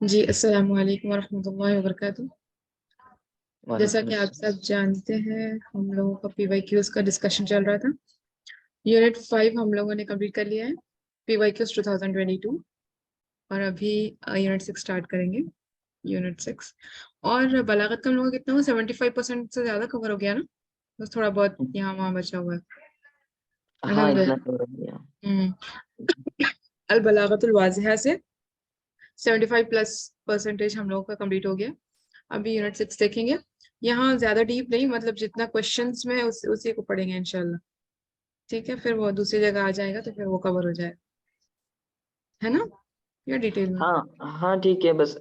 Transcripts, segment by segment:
जी, अस्सलामु अलैकुम वरहमतुल्लाहि वबरकातुह। जैसा वालेकुम कि आप अस्सलाम। सब जानते हैं, हम लोगों का पीवाईक्यूज का डिस्कशन चल रहा था। यूनिट 5 हम लोगों ने कंप्लीट कर लिया है, पीवाईक्यूज 2022। और अभी यूनिट 6 स्टार्ट करेंगे। यूनिट 6 और बलागत का हम लोगों का कितना हुआ, 75% से ज्यादा कवर हो गया ना। बस थोड़ा बहुत यहाँ वहाँ बचा हुआ है। हाँ, इतना अल्हम्दुलिल्लाह। तो हो गया। हम्म। अल बलागतुल वाज़िहा से 75+% हम लोगों का कंप्लीट हो गया। अभी यूनिट 6 देखेंगे। यहाँ ज्यादा डीप नहीं, मतलब जितना क्वेश्चंस में है उसी को पढ़ेंगे इंशाल्लाह। ठीक है, फिर वो दूसरी जगह आ जाएगा तो फिर वो कवर हो जाएगा, है ना, या डिटेल में। हाँ हाँ, ठीक है। बस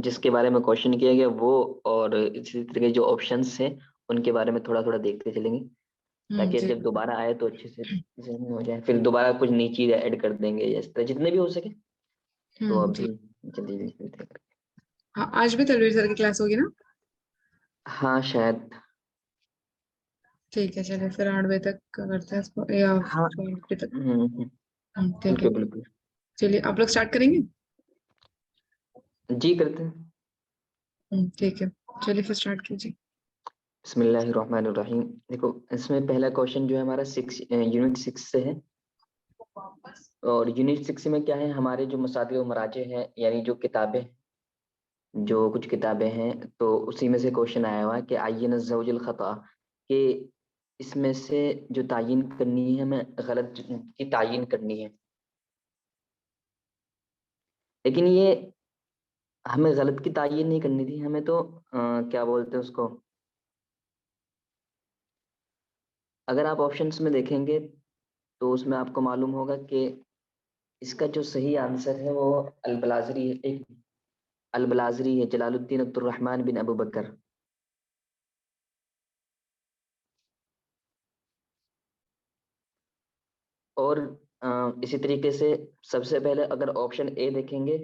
जिसके बारे में क्वेश्चन किया गया वो, और इसी तरह के जो ऑप्शंस हैं उनके बारे में थोड़ा थोड़ा देखते चलेंगे, ताकि जी जब बिल्कुल। दोबारा आए तो अच्छे से जहन में हो जाए। फिर दोबारा कुछ नई चीज ऐड कर देंगे, इस तरह जितने भी हो सके। तो जी। अभी जल्दी जल्दी करते हैं। हाँ, आज भी तलवीर सर की क्लास होगी ना। हाँ शायद। ठीक है, चलिए फिर 8 बजे तक करते हैं इसको, या हाँ। 8:50 तक। हम्म। ठीक है। बिल्कुल बिल्कुल। चलिए आप लोग स्टार्ट करेंगे। जी करते हैं। ठीक है, चलिए फिर स्टार्ट कीजिए। बिस्मिल्लाहिर्रहमानिर्रहीम। देखो, इसमें पहला क्वेश्चन जो है हमारा यूनिट 6 से है। और यूनिट 6 में क्या है, हमारे जो मसादिर और मराजे हैं, यानी जो किताबें, जो कुछ किताबें हैं, तो उसी में से क्वेश्चन आया हुआ है कि आयन ज़ौजुल खता, कि इसमें से जो तायीन करनी है, हमें गलत की तायीन करनी है। लेकिन ये हमें गलत की तायीन नहीं करनी थी, हमें तो क्या बोलते हैं उसको, अगर आप ऑप्शंस में देखेंगे तो उसमें आपको मालूम होगा कि इसका जो सही आंसर है वो अल-बलाजरी है। एक अल-बलाजरी है, जलालुद्दीन अब्दुर्रहमान बिन अबू बकर। और इसी तरीके से सबसे पहले अगर ऑप्शन ए देखेंगे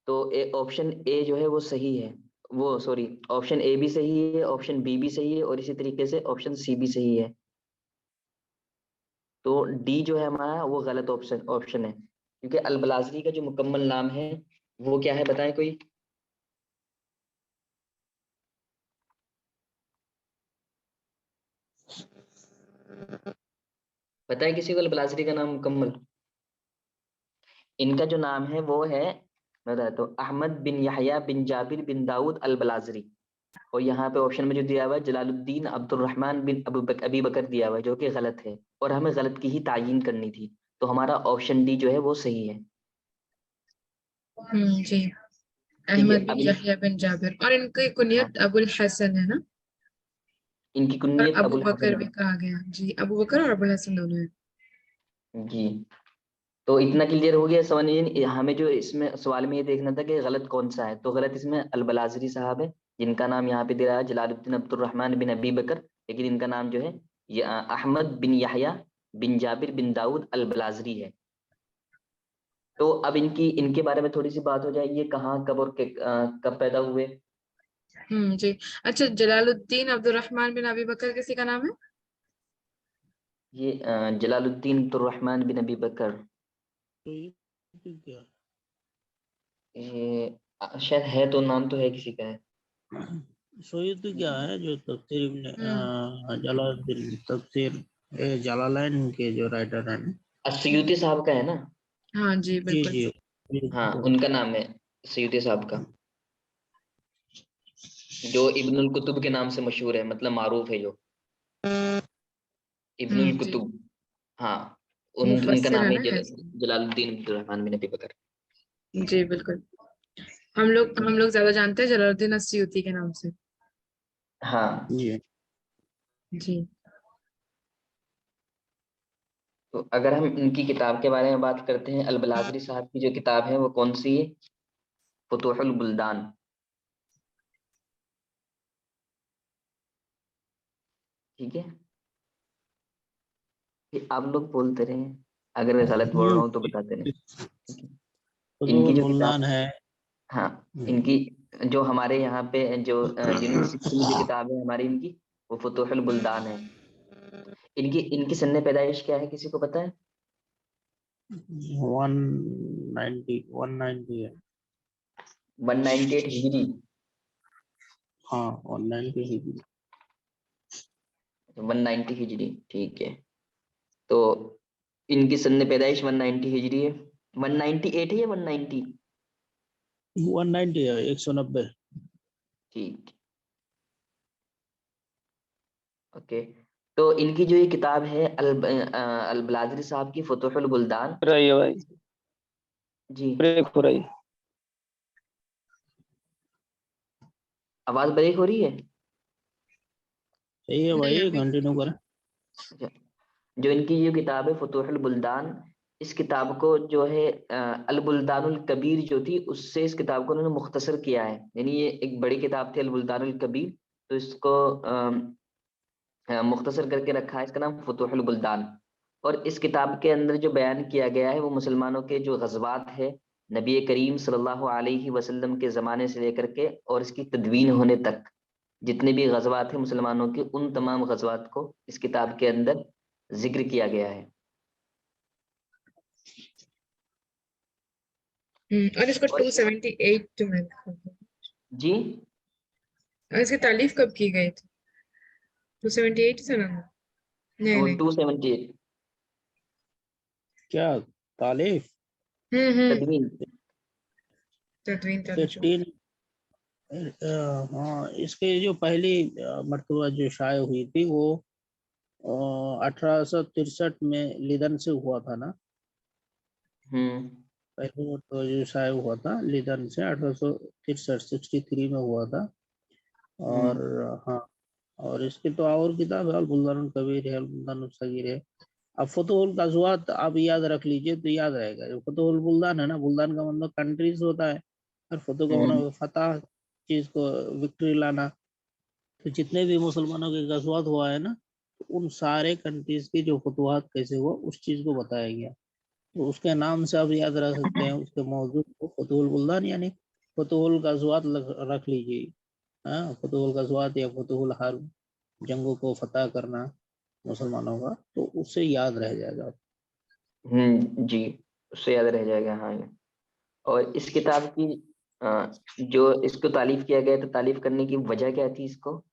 तो ऑप्शन ए जो है वो सही है। वो सॉरी, ऑप्शन ए भी सही है, ऑप्शन बी भी सही है, और इसी तरीके से ऑप्शन सी भी सही है। तो डी जो है हमारा वो गलत ऑप्शन ऑप्शन है, क्योंकि अल-बलाजरी का जो मुकम्मल नाम है वो क्या है, बताएं कोई। बताएं किसी को अल-बलाजरी का नाम मुकम्मल। इनका जो नाम है वो है, मैं बताता हूँ, अहमद बिन यहया बिन जाबिर बिन दाऊद अल बलाजरी। और यहाँ पे ऑप्शन में जो दिया हुआ है जलालुद्दीन अब्दुर्रहमान बिन अबी बकर दिया हुआ है, जो कि गलत है, और हमें गलत की ही तायीन करनी थी। तो हमारा ऑप्शन डी जो है वो सही है। जी। ठीक है, अहमद बिन अब ये, यहया बिन जाबिर, और इनकी हाँ, कुनियत अबुल हसन है ना। इनकी और कुन्नियत अबू अबुल बकर हसन भी है। कहा गया जी, अबू बकर और अबुल हसन दोनों है। जी। तो इतना क्लियर हो गया, समझ लीजिए हमें जो इसमें सवाल में ये देखना था कि गलत कौन सा है। तो गलत इसमें अल बलाजरी साहब है, जिनका नाम यहाँ पे दे रहा है जलालुद्दीन अब्दुर्रहमान बिन अबी बकर, लेकिन इनका नाम जो है ये अहमद बिन यहया बिन जाबिर बिन दाऊद अल बलाजरी है। तो अब इनकी इनके बारे में थोड़ी सी बात हो जाए, ये कहाँ कब और कब पैदा हुए। जी। अच्छा, जलालुद्दीन अब्दुर्रहमान बिन अबी बकर किसी का नाम है। ये जलालुद्दीन अब्दुर्रहमान बिन अबी बकर, तो ये क्या ये शायद है, तो नाम तो है किसी का है। सोयत क्या है जो तफसीर हम्म जलालुद्दीन तफसीर जलालैन के जो राइटर हैं ना। अस्सयूती साहब का है ना। हाँ जी जी बिल्कुल। जी। हाँ, उनका नाम है सयूती साहब का, जो इब्नुल कुतुब के नाम से मशहूर है, मतलब मारूफ है जो इब्नुल जी। कुतुब। हाँ, उनका मुफस्सिर है नाम है ना ऐसे। जलालुद्दीन अब्दुर्रहमान बिन अबी बकर। जी बिल्कुल। हम लोग ज्यादा जानते हैं जलालुद्दीन अस्सयूती के नाम से। हाँ। जी। जी। तो अगर हम इनकी किताब के बारे में बात करते हैं, अल बलाजरी साहब की जो किताब है वो कौन सी है, फुतूहुल बुल्दान। ठीक है, ये आप लोग बोलते रहे, अगर मैं गलत बोल रहा हूँ तो बताते रहे। ठीक है, इनकी फजूल जो बुल्दान किताब, है। हाँ, इनकी जो हमारे यहाँ पे जो यूनिट 6 में जो किताब है हमारी इनकी, वो फुतूहुल बुल्दान है। इनकी इनकी सन्ने पैदाइश क्या है, किसी को पता है। 190 190 है। 198 हिजरी। हाँ 190 हिजरी। 190 हिजरी, ठीक है। तो इनकी सन पैदाइश 190 हिजरी है। 198 है या 190? 190 है, 190। ठीक, ओके। तो इनकी जो ये किताब है अल बलाजरी साहब की फतहुल बुल्दान। रही है भाई, जी, ब्रेक हो रही। आवाज ब्रेक हो रही है। सही है नहीं, भाई, अभी कंटिन्यू करें। जो इनकी ये किताब है फतहुल बुल्दान, इस किताब को जो है अल बुल्दानुल कबीर जो थी उससे इस किताब को उन्होंने मुख्तसर किया है। यानी ये एक बड़ी किताब थी अल बुल्दानुल कबीर, तो इसको मुख्तसर करके रखा है, इसका नाम फतहुल बुल्दान। और इस किताब के अंदर जो बयान किया गया है वो मुसलमानों के जो गज़वात है नबी करीम सल्लल्लाहु अलैहि वसल्लम के ज़माने से लेकर के और इसकी तदवीन होने तक जितने भी गज़वात हैं मुसलमानों के, उन तमाम गज़वात को इस किताब के अंदर जिक्र किया गया है। और इसको और 278 में लिखा है। जी, और इसकी तालीफ कब की गई थी? 278 से ना? नहीं वो नहीं। 278 क्या तालीफ? तदवीन। तदवीन तर्जुमा। 15। हाँ, इसके जो पहली मर्तबा जो शाये हुई थी वो 1863 में लिदन से हुआ था ना। हम्म पहली मर्तबा जो शाये हुआ था लिदन से 1863 63 में हुआ था। और हम्म हाँ, और इसकी तो और किताब है, अल बुल्दानुल कबीर है, अल बुल्दानुल सगीर है। अब फतहुल गज़वात आप याद रख लीजिए तो याद रहेगा। जो फतहुल बुल्दान है ना, बुल्दान का मतलब कंट्रीज होता है, और फतह का हम्म मतलब फतह, चीज को विक्ट्री लाना। तो जितने भी मुसलमानों के गज़वात हुआ है ना, तो उन सारे कंट्रीज के जो फतवाहत कैसे हुआ उस चीज को बताया गया। तो उसके नाम से आप याद रख सकते हैं उसके मौजूद को, फतहुल बुल्दान यानी फतहुल गज़वात रख लीजिए। हाँ, फतहुल गज़वात या फतहुल हर्ब, जंगों को फतह करना मुसलमानों का, तो उससे याद रह जाएगा। जी, उससे याद रह जाएगा। हाँ, और इस किताब की जो इसको तालीफ किया गया, तो तालीफ करने की वजह क्या थी इसको?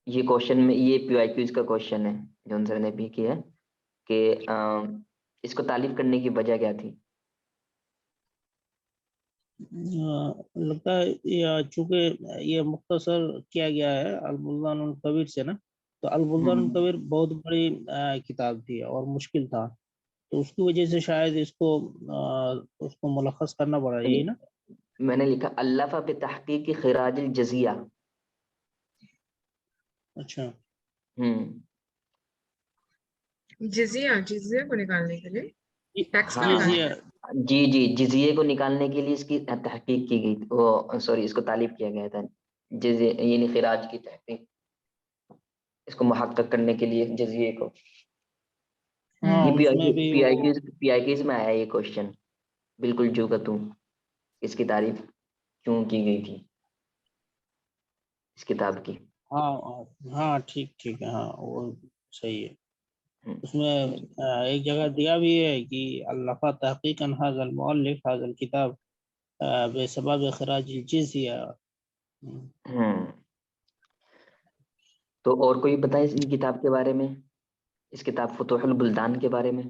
ये क्वेश्चन में, ये पीआईक्यूज का क्वेश्चन है जॉन सर ने भी किया है कि इसको तालीफ करने की वजह क्या थी? लगता है ये चूंकि ये मुख्तसर किया गया है अल बुल्दानुल कबीर से ना, तो अल बुल्दानुल हम्म कबीर बहुत बड़ी किताब थी और मुश्किल था, तो उसकी वजह से शायद इसको उसको मुलखस करना पड़ा, यही ना। मैंने लिखा अल्लाफा पे तहकीक खिराज जजिया। अच्छा। हम्म जिजिया, जिजिया को निकालने के लिए, टैक्स को हाँ जी निकालने जी। के लिए। जी जी, जिजिये को निकालने के लिए इसकी तहकीक की गई थी, वो सॉरी, इसको तालीफ किया गया था। जिजिये यानी खिराज की तहकीक, इसको मुहक्कक करने के लिए जजिये को। हाँ ये उसमें भी वो। पीआईक्यूज में आया ये क्वेश्चन, बिल्कुल जो का तू, इसकी तारीफ क्यों की गई थी इस किताब की। हाँ हाँ, ठीक ठीक है, हाँ वो सही है। उसमें जी। एक जगह दिया भी है कि अल्लाफा तहकीकन हाज़ल मुअल्लिफ हाज़ल किताब बेसबब खराज जिज़िया। हम्म तो और कोई बताए इस किताब के बारे में, इस किताब फतहुल बुल्दान के बारे में?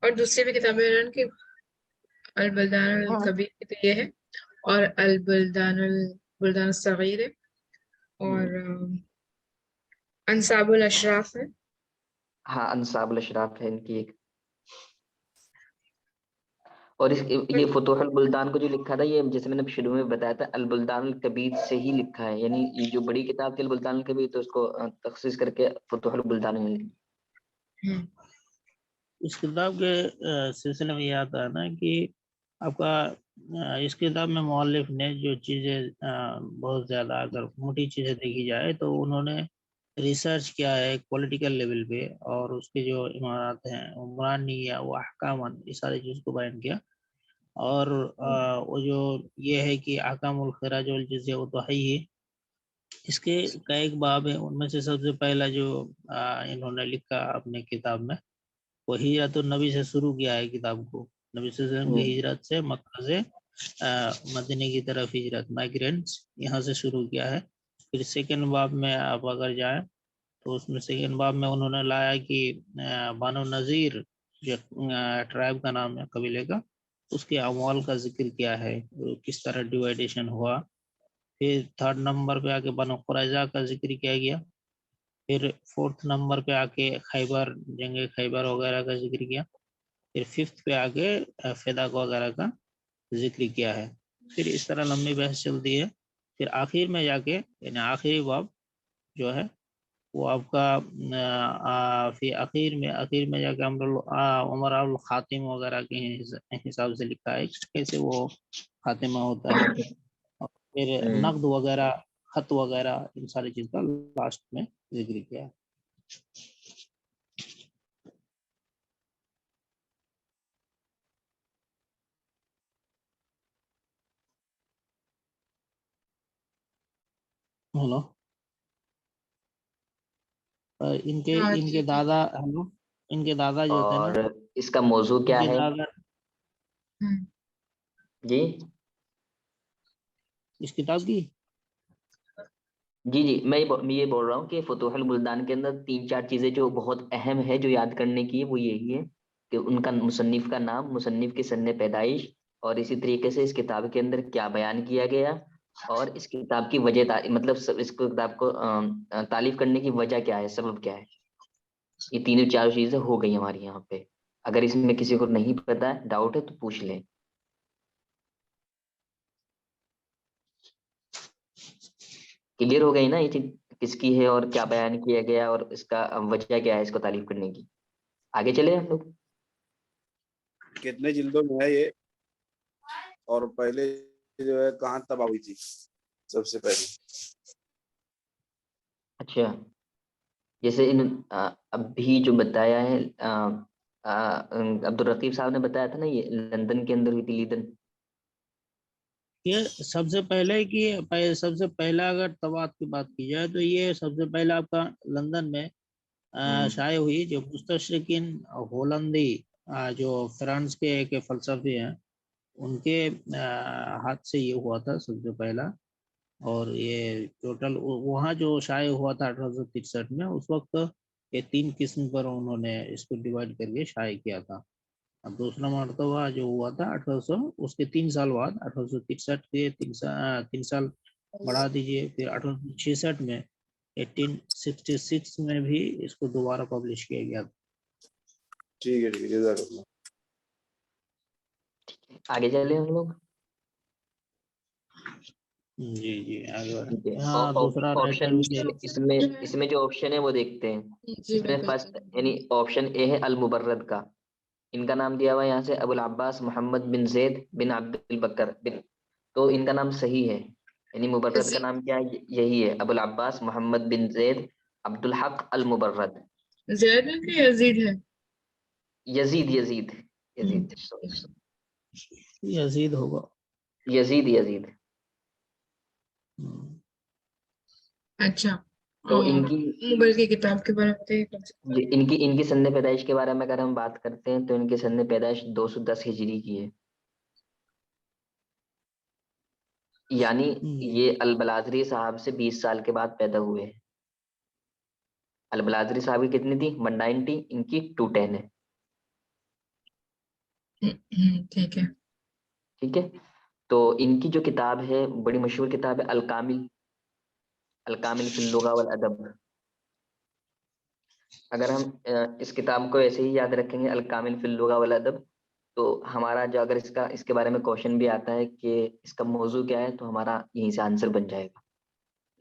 और दूसरी भी किताबें हैं उनकी, अल बुल्दानुल हाँ। कबीर की तो ये है, और अल बुल्दान सगीर है, हम्म, और अंसाबुल अशराफ है। हाँ, अंसाबुल अशराफ है इनकी एक। और इस ये फतहुल बुल्दान को जो लिखा था, ये जैसे मैंने शुरू में बताया था अल बुल्दानुल कबीर से ही लिखा है। यानी ये जो बड़ी किताब थी अल बुल्दानुल कबीर, तो उसको तखसीस करके फतहुल बुल्दान में लिखा। हम्म, इस किताब के सिलसिले में ये आता है ना कि आपका इस किताब में मौलिफ ने जो चीज़ें बहुत ज़्यादा अगर मोटी चीज़ें देखी जाए तो उन्होंने रिसर्च किया है पॉलिटिकल लेवल पे, और उसके जो इमारत हैं उमरानी या वो अहकामन, इस सारी चीज़ को बयान किया। और वो जो ये है कि अहकामुल खिराज वल जिज़िया, वो तो है ही। इसके कई बाब है, उनमें से सबसे पहला जो इन्होंने लिखा अपने किताब में, वो हिजरतुन नबी से शुरू किया है किताब को। नबी सल्लल्लाहु अलैहि वसल्लम की हम्म, हिजरत से मक्का से मदीने की तरफ हिजरत, माइग्रेंट्स यहाँ से शुरू किया है। फिर सेकंड बाब में आप अगर जाएं तो उसमें सेकंड बाब में उन्होंने लाया कि बानो नज़ीर जो ट्राइब का नाम है, कबीले का, उसके अमवाल का जिक्र किया है, किस तरह डिवाइडेशन हुआ। फिर थर्ड नंबर पे आके बनो कुरैजा का जिक्र किया गया। फिर फोर्थ नंबर पे आके खैबर, जंग खैबर वगैरह का जिक्र किया। फिर फिफ्थ पे आके फिदाक वगैरह का जिक्र किया है। फिर इस तरह लंबी बहस चलती है। फिर आखिर में जाके यानी आखिरी बाब जो है वो आपका फिर आखिर में जाके उमर अल खातिम वगैरह के हिसाब से लिखा है कैसे वो खातिमा होता है। और फिर हम्म। नकद वगैरह, खत वगैरह, इन सारी चीज का लास्ट में जिक्र किया है। हेलो, इनके हाँ इनके जी जी। दादा, हेलो, इनके दादा जो थे ना, और इसका मौजू क्या इनके है? दादा हम्म। जी इस किताब की, जी जी, मैं ये बोल रहा हूँ कि फतहुल बुल्दान के अंदर तीन चार चीजें जो बहुत अहम है, जो याद करने की है, वो यही है कि उनका मुसन्निफ का नाम, मुसन्निफ की सन्ने पैदाइश, और इसी तरीके से इस किताब के अंदर क्या बयान किया गया, और इस किताब की वजह मतलब इस किताब को तालीफ करने की वजह क्या है, सबब क्या है। ये तीनों चार चीजें हो गई हमारी यहाँ पे। अगर इसमें किसी को नहीं पता है, डाउट है, तो पूछ ले। क्लियर हो गई ना ये चीज, किसकी है और क्या बयान किया गया और इसका वजह क्या है इसको तारीफ करने की। आगे चले हम लोग। कितने जिल्दों में है ये, और पहले जो है कहाँ तबाह हुई थी सबसे पहले? अच्छा, जैसे अभी जो बताया है अब्दुल रकीब साहब ने बताया था ना, ये लंदन के अंदर हुई थी, लीदन। ये सबसे पहले की सबसे पहला अगर तवात की बात की जाए तो ये सबसे पहला आपका लंदन में हम्म। शाये हुई, जो मुस्तशरिकिन होलंदी जो फ्रांस के एक फलसफी हैं, उनके हाथ से ये हुआ था सबसे पहला। और ये टोटल वहाँ जो शाये हुआ था 1863 में, उस वक्त ये 3 किस्म पर उन्होंने इसको डिवाइड करके शाये किया था। अब दूसरा मरतबा जो हुआ था 1800, उसके 3 साल बाद 1863 के 3 साल बढ़ा दीजिए, फिर 1866 में 1866 में भी इसको दोबारा पब्लिश किया गया था। ठीक है जज़ाकल्लाह। आगे चले हम लोग। जी जी, आगे ठीक है, बढ़े। हाँ, दूसरा राइटर ऑप्शन भी दे। इसमें इसमें जो ऑप्शन है वो देखते हैं। जी मैं इसमें फर्स्ट बिल्कुल। यानी ऑप्शन ए है अल मुबर्रद का। इनका नाम दिया हुआ है यहाँ से अबुल अब्बास मोहम्मद बिन जैद बिन अब्दुल बकर बिन, तो इनका नाम सही है। यानी मुबर्रद का यजीद। नाम क्या है? यही है, अबुल अब्बास मोहम्मद बिन जैद अब्दुल हक अल मुबर्रद। जैद है कि यजीद है? यजीद यजीद यजीद ठीक है। यजीद होगा। Yazid Yazid. हम्म। अच्छा। तो और इनकी मुगल की किताब के बारे में बताइए कौन सी किताब? इनकी इनकी सन्ने पैदाइश के बारे में अगर हम बात करते हैं तो इनकी सन्ने पैदाइश 210 हिजरी की है। यानी हम्म। ये अल बलाजरी साहब से 20 साल के बाद पैदा हुए हैं। अल बलाजरी साहब की कितनी थी? 190, इनकी 210 है। ठीक है। ठीक है। तो इनकी जो किताब है, बड़ी मशहूर किताब है अल कामिल, अल कामिल फिल लुगा वल अदब। अगर हम इस किताब को ऐसे ही याद रखेंगे, अल कामिल फिल लुगा वल अदब, तो हमारा जो अगर इसके बारे में क्वेश्चन भी आता है कि इसका मौजू क्या है, तो हमारा यहीं से आंसर बन जाएगा।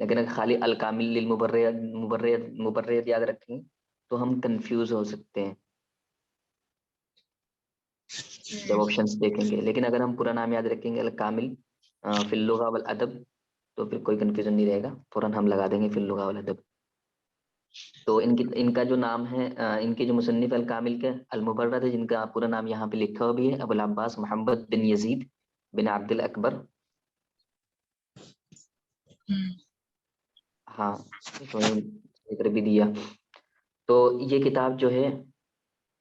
लेकिन अगर खाली अल कामिल लिल मुबर्रियत मुबर्रियत मुबर्रियत याद रखेंगे तो हम कंफ्यूज हो सकते हैं जब ऑप्शंस देखेंगे। लेकिन अगर हम पूरा नाम याद रखेंगे अल कामिल फिल लुगा वल अदब, तो फिर कोई कंफ्यूजन नहीं रहेगा, फौरन हम लगा देंगे फिल लुगा वल अदब। तो इनका जो नाम है, इनके जो मुसन्निफ अल कामिल के अल मुबर्रद है, जिनका पूरा नाम यहाँ पे लिखा हुआ भी है, अबुल अब्बास मोहम्मद बिन यजीद बिन अब्दुल अकबर। हम्म। हाँ, इसमें जिक्र भी दिया। तो ये किताब जो है,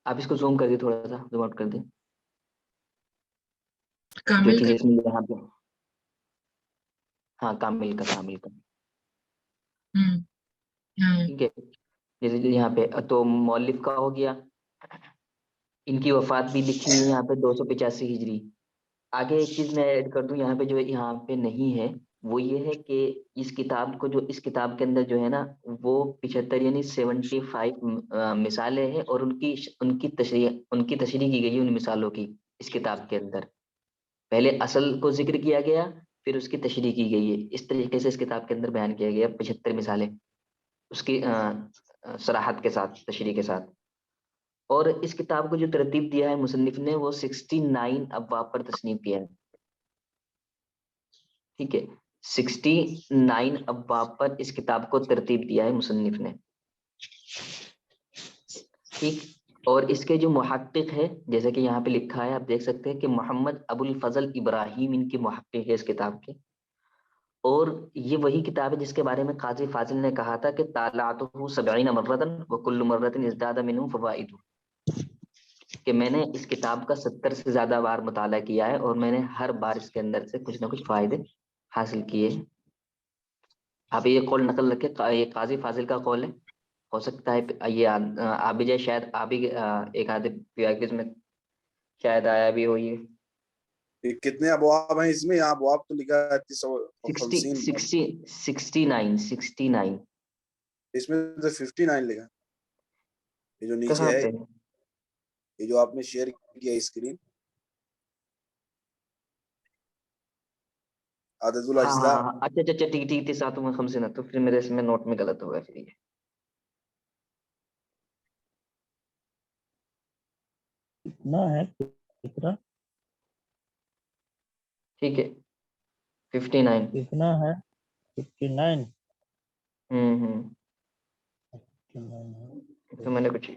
आप इसको जूम कर दिए, थोड़ा सा जूम आउट कर दें। जो कामिल चीज का इसमें यहाँ पे, हाँ कामिल का, हाँ ठीक है। जैसे जो यहाँ पे तो मौलिफ का हो गया, इनकी वफात भी लिखी हुई है यहाँ पे 285 हिजरी। आगे एक चीज मैं ऐड कर दूं यहाँ पे, जो यहाँ पे नहीं है, वो ये है कि इस किताब को, जो इस किताब के अंदर जो है ना, वो 75 यानी 75 मिसालें हैं, और उनकी तशरीह की गई है उन मिसालों की इस किताब के अंदर। पहले असल को जिक्र किया गया, फिर उसकी तशरीह की गई है। इस तरीके से इस किताब के अंदर बयान किया गया 75 मिसालें, उसकी सराहत के साथ, तशरीह के साथ। और इस किताब को जो तरतीब दिया है मुसन्निफ ने, वो 69 अबवाब पर तसनीफ किया है, ठीक है। 69 अबवाब पर इस किताब को तरतीब दिया है मुसन्निफ ने, ठीक। और इसके जो मुहक्किक है, जैसे कि यहाँ पे लिखा है, आप देख सकते हैं कि मोहम्मद अबुल फजल इब्राहिम इनके मुहक्किक है इस किताब के। और ये वही किताब है जिसके बारे में काजी फाजिल ने कहा था कि तालातुहु सबईन मर्रतन व कुल्लु मर्रतिन इज़दादा मिन्हु फवाइदु, कि मैंने इस किताब का 70 से ज्यादा बार मुताला किया है, और मैंने हर बार इसके अंदर से कुछ ना कुछ फायदे हासिल किए हैं। आप ये कौल नकल रखे, ये काजी फाजिल का कौल है। हो सकता है ये आ भी जाए, शायद आ भी एक आधे PIQs में शायद आया भी हो ये। ये कितने अबवाब हैं इसमें? यहाँ अबवाब तो लिखा है 60 350, 69 इसमें तो 59 लिखा है। ये जो नीचे कहाँ है, पे? ये जो आपने शेयर किया स्क्रीन, आदतुल हाँ हाँ अजला। हाँ, अच्छा अच्छा अच्छा, ठीक ठीक, 9 खमसे ना, तो फिर मेरे इसमें नोट में गलत होगा फिर ये। कितना है, कितना ठीक है, 59। कितना है? 59। हम्म। तो मैंने कुछ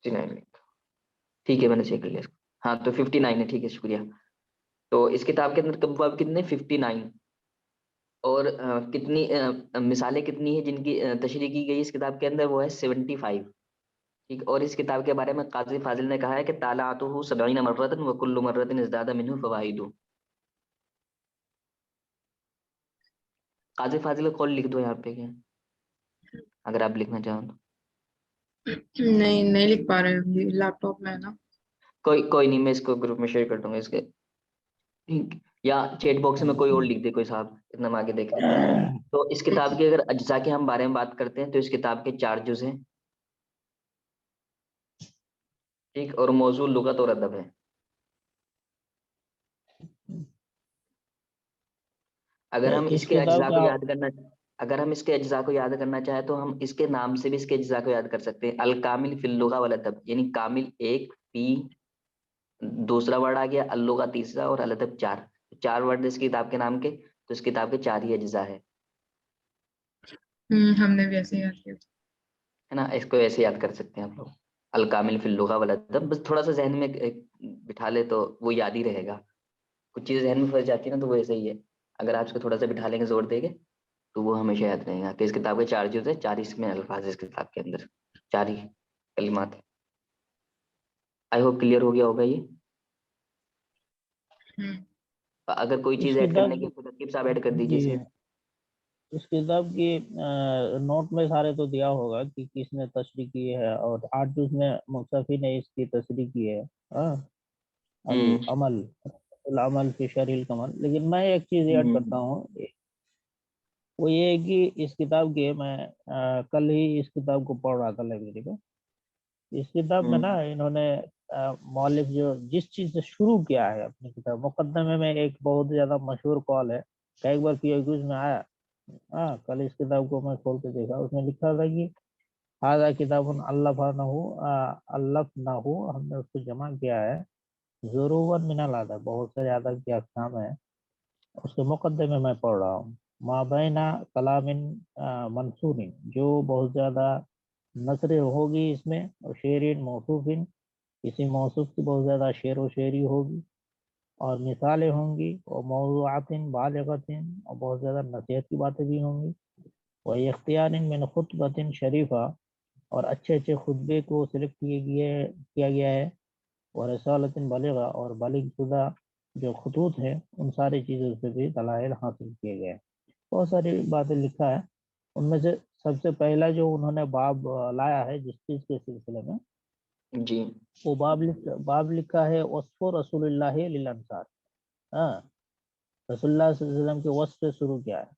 69 लिखा, ठीक है, मैंने चेक कर लिया इसको। हाँ तो 59 है, ठीक है, शुक्रिया। तो इस किताब के अंदर कब कितने, 59। और कितनी मिसालें कितनी है जिनकी तशरीह की गई इस किताब के अंदर, वो है 75, ठीक। और इस किताब के बारे में काजी फाजिल ने कहा है कि तालातुहु सबईन मर्रतन व कुल्लु मर्रतिन इज़दादा मिन्हु फवाइदु। काजी फाजिल का कॉल लिख दो यहाँ पे क्या, अगर आप लिखना चाहो तो। नहीं नहीं लिख पा रहे हैं, लैपटॉप में है ना। कोई नहीं, मैं इसको ग्रुप में शेयर कर दूंगा इसके, ठीक। या चैट बॉक्स में कोई और लिख दे, कोई साहब, इतना हम आगे देख लेते हैं। तो इस किताब के अगर अज्जा के हम बारे में बात करते हैं, तो इस किताब के 4 जुज हैं, ठीक। और मौजूद लुगत और अदब है। अगर हम इस इसके किताब अज्जा को का याद करना, अगर हम इसके अज्जा को याद करना चाहे, तो हम इसके नाम से भी इसके अज्जा को याद कर सकते हैं। अल कामिल फिल लुगा वल अदब, यानी कामिल एक, पी दूसरा वर्ड आ गया, अल लुगा तीसरा, और अल अदब 4। 4 वर्ड इस किताब के नाम के, तो इस किताब के 4 ही अज्जा है हमने भी ऐसे याद किया था। है ना। इसको ऐसे याद कर सकते हैं आप लोग, अल कामिल फिल लुगा वल अदब। बस थोड़ा सा जहन में बिठा ले तो वो याद ही रहेगा। कुछ चीजें जहन में फंस जाती है ना, तो वो ऐसे ही है। अगर आप इसको थोड़ा सा बिठा लेंगे, जोर देंगे, तो वो हमेशा याद रहेगा कि इस किताब के 4 जुज है, 4 इसमें अल्फाज है इस किताब के अंदर, 4 ही कलिमात है। आई होप क्लियर हो गया होगा ये। हम्म अगर कोई इस चीज ऐड करने किताब की, तो रकीब साहब ऐड कर दीजिए जी, इसमें। इस किताब की नोट में सारे तो दिया होगा कि किसने तशरीह की है, और 8 जुज में मुक्तफी ने इसकी तशरीह की है। हाँ, अल हम्म अमल, अल अमल फी शरहिल कमल। लेकिन मैं एक चीज ऐड करता हम्म हूँ, वो ये है कि इस किताब के मैं कल ही इस किताब को पढ़ रहा था लाइब्रेरी में। इस किताब में ना हम्म इन्होंने मौलिफ जो जिस चीज से शुरू किया है अपनी किताब, मुकदमे में एक बहुत ज्यादा मशहूर कॉल है, कई बार PIQs में आया। हाँ, कल इस किताब को मैं खोल के देखा, उसमें लिखा था कि हाजा किताबुन अल्लफनाहु, हमने उसको जमा किया है, ज़ुरूवन मिनल अदब, बहुत से ज्यादा की अक़साम है। उसके मुकदमे में मैं पढ़ रहा हूँ, माबैना कलामिन मंसूरिन, जो बहुत ज्यादा नसरें होगी इसमें, और शेरिन मौसूफिन, किसी मौसूफ की बहुत ज्यादा शेर व शेरी होगी, और मिसालें होंगी, और मौज़ूआतिन बालिगतिन, और बहुत ज्यादा नसीहत की बातें भी होंगी, और इख्तियारिन मिन खुतबतिन शरीफा, और अच्छे अच्छे खुतबे को सिलेक्ट किया गया है, और रसालतिन बालिगा, और बालिग शुदा जो खतूत है उन सारी चीज़ों से भी दलाइल हासिल किए गए। बहुत सारी बातें लिखा है, उनमें से सबसे पहला जो उन्होंने बाब लाया है जिस चीज़ के सिलसिले में, जी वो बाब लिखा है वस्फ़ रसूलुल्लाह लिल अंसार। हाँ, रसूलुल्लाह सल्लल्लाहु अलैहि वसल्लम के वस्फ से शुरू किया है।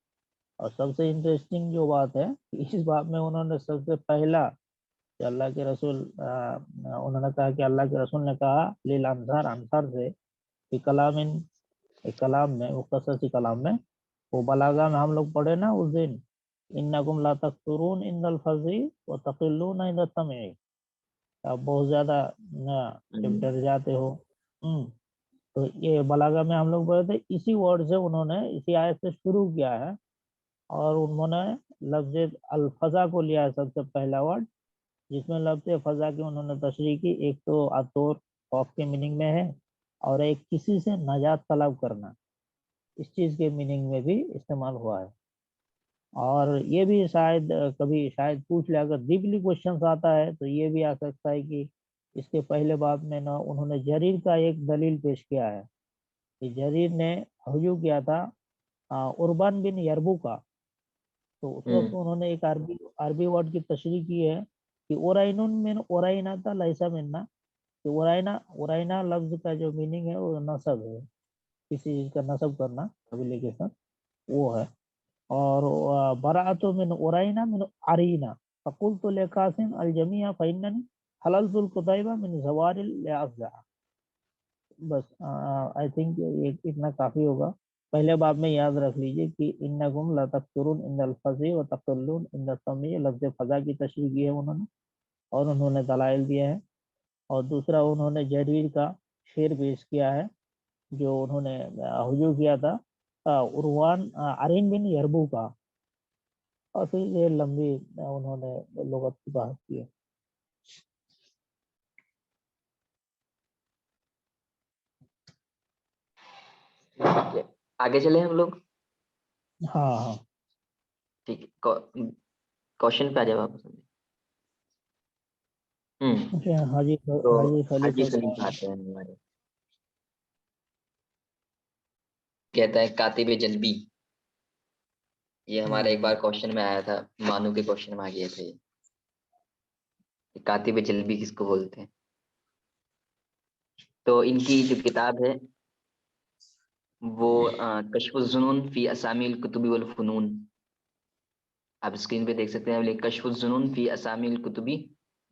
और सबसे इंटरेस्टिंग जो बात है कि इस बाब में उन्होंने सबसे पहला कि अल्लाह के रसूल उन्होंने कहा कि अल्लाह के रसूल ने कहा लिल अंसार, अंसार से, कि एक कलाम में, मुख्तसर कलाम में, वो बलागा में हम लोग पढ़े ना उस दिन, इन्नकुम ला तकसुरून इंदल फज़ी व तक़िल्लून इंद तमई, आप बहुत ज्यादा डर जाते हो। तो ये बलागा में हम लोग पढ़े थे, इसी वर्ड से उन्होंने, इसी आयत से शुरू किया है, और उन्होंने लफ्ज अल-फज़ा को लिया है सबसे पहला वर्ड, जिसमें लफ्ज फज़ा की उन्होंने तशरीह की। एक तो आतोर, खौफ के मीनिंग में है, और एक किसी से नजात तलब करना, इस चीज के मीनिंग में भी इस्तेमाल हुआ है। और ये भी शायद कभी शायद पूछ ले, अगर डीपली क्वेश्चन आता है तो ये भी आ सकता है कि इसके पहले बाब में ना उन्होंने जरीर का एक दलील पेश किया है कि जरीर ने हजू किया था उर्बान बिन यरबू का। तो उस वक्त उन्होंने एक अरबी अरबी वर्ड की तशरीह की है कि ओराइनुन मिन ओराइना था लैसा मिन्ना, कि ओराइना लफ्ज का जो मीनिंग है वो नसब है, किसी चीज का नसब करना कबीले के साथ, वो है। और बराअतु मिन उरैना मिन अरीना फकुलतु लिकासिम अल जमीआ फइन्ननी हललतुल कुतैबा मिन ज़वारिल लिअज़्ज़ा। बस आई थिंक ये इतना काफी होगा। पहले बाब में याद रख लीजिए कि इन्नकुम ला तकसुरून इंदल फज़ी व तक़ल्लून इंद समी, लफ्ज़ फज़ा की तशरीह की है उन्होंने, और उन्होंने दलाइल दिए हैं। और दूसरा उन्होंने जरीर का शेर पेश किया है जो उन्होंने हुजू किया था उरवान अरीन बिन यरबू का। और फिर ये लंबी उन्होंने लुगत की बात की है। आगे चले हम लोग। हाँ हाँ ठीक है, क्वेश्चन पे आ जाओ वापस। अच्छा, हाजी तो हाजी हाजी खलीफा खलीफा आते हैं हमारे, कहता है कातिब जल्बी। ये हमारा एक बार क्वेश्चन में आया था, मानू के क्वेश्चन में आ गया था ये, कातिब जल्बी किसको बोलते हैं। तो इनकी जो किताब है वो कश्फुज़्ज़ुनून फी असामिल कुतुबी वल फुनून, आप स्क्रीन पे देख सकते हैं, कश्फुज़्ज़ुनून फी असामिल कुतुबी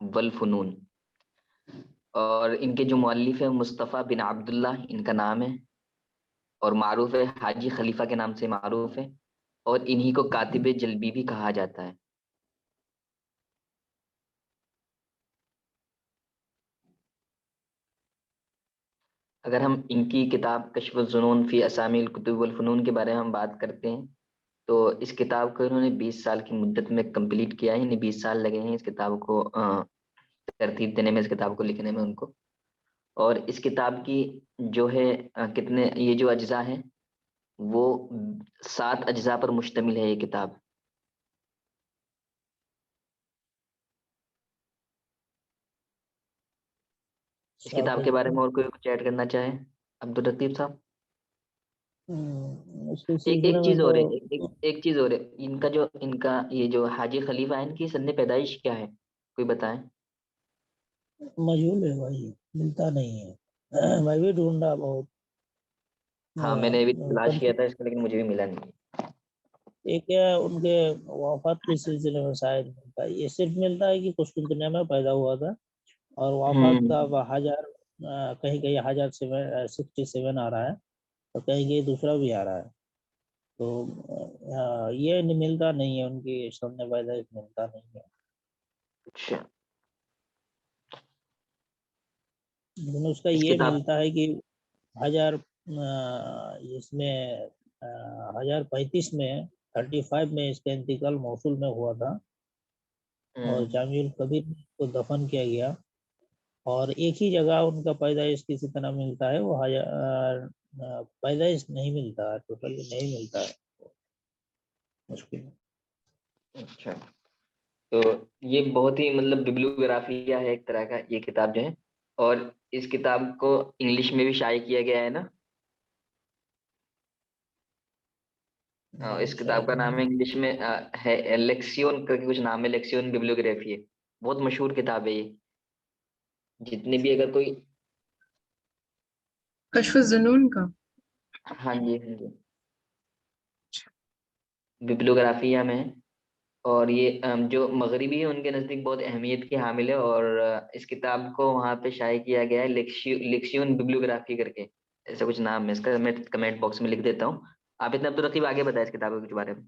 वल फुनून। और इनके जो मुअल्लिफ है मुस्तफ़ा बिन अब्दुल्ला इनका नाम है, और मारूफ है हाजी खलीफा के नाम से मारूफ है, और इन्हीं को कातिब जल्बी भी कहा जाता है। अगर हम इनकी किताब कश्फुज़्ज़ुनून फी असामिल कुतुब वल फुनून के बारे में हम बात करते हैं, तो इस किताब को इन्होंने 20 साल की मुद्दत में कंप्लीट किया है, यानी 20 साल लगे हैं इस किताब को तरतीब देने में, इस किताब को लिखने में उनको। और इस किताब की जो है कितने ये जो अज्जा हैं वो 7 अज्जा पर मुश्तमिल है ये किताब। इस किताब के बारे में और कोई कुछ ऐड करना चाहे अब्दुल लतीफ साहब। इसके एक सिलसिले एक में चीज तो और है, एक चीज और है, इनका जो इनका ये जो हाजी खलीफा है इनकी सन्ने पैदाइश क्या है, कोई बताएं। मजहूल है भाई, मिलता नहीं है। मैं भी ढूंढा बहुत। हाँ मैंने भी तलाश किया कंफ्यूज। था इसका, लेकिन मुझे भी मिला नहीं। एक है उनके वफात के सिलसिले में शायद मिलता है, ये सिर्फ मिलता है कि कुछ दुनिया में पैदा हुआ था, और वफात का हम्म। हजार कहीं कहीं 1067 आ रहा है, और कहीं कहीं दूसरा भी आ रहा है। तो ये मिलता नहीं है, उनकी सामने पैदाइश मिलता नहीं है। अच्छा। लेकिन उसका इस ये किताब। मिलता है कि हजार इसमें 1035 में 35 में इसका इंतकाल मौसूल में हुआ था, और हम्म। जामिउल कबीर में इसको दफन किया गया। और एक ही जगह उनका पैदाइश किसी तरह मिलता है, वो पैदाइश नहीं मिलता है, टोटली नहीं मिलता है, मुश्किल है। अच्छा, तो ये बहुत ही मतलब बिब्लियोग्राफिया है एक तरह का ये किताब जो है, और इस किताब को इंग्लिश में भी शाये किया गया है ना। इस किताब का नाम है इंग्लिश में है लेक्सियोन करके कुछ नाम है, लेक्सियोन बिब्लियोग्राफी है। बहुत मशहूर किताब है ये। जितनी भी अगर कोई कश्फ जुनून का। हाँ जी हाँ जी, बिब्लियोग्राफिया में है। और ये जो मगरिबी है उनके नजदीक बहुत अहमियत की हामिल है। और इस किताब को वहाँ पे शाये किया गया है लेक्सियोन बिब्लियोग्राफी करके, ऐसा कुछ नाम है इसका। मैं कमेंट बॉक्स में लिख देता हूँ। आप इतना अब्दुल रकीब आगे बताए इस किताब के बारे में।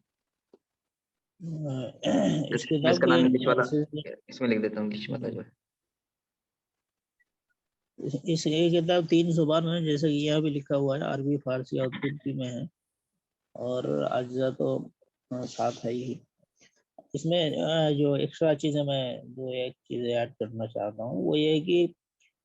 इस मैं किताब इसका के नाम इंग्लिश वाला सिलसिले इसमें लिख देता हूँ, इंग्लिश वाला जो है। इस ये किताब 3 जुबान में, जैसे कि यहाँ भी लिखा हुआ है, अरबी, फारसी और तुर्की में है। और अज्जा तो साथ है ही। इसमें जो एक्स्ट्रा चीजें, मैं जो एक चीज ऐड करना चाहता हूँ वो ये है कि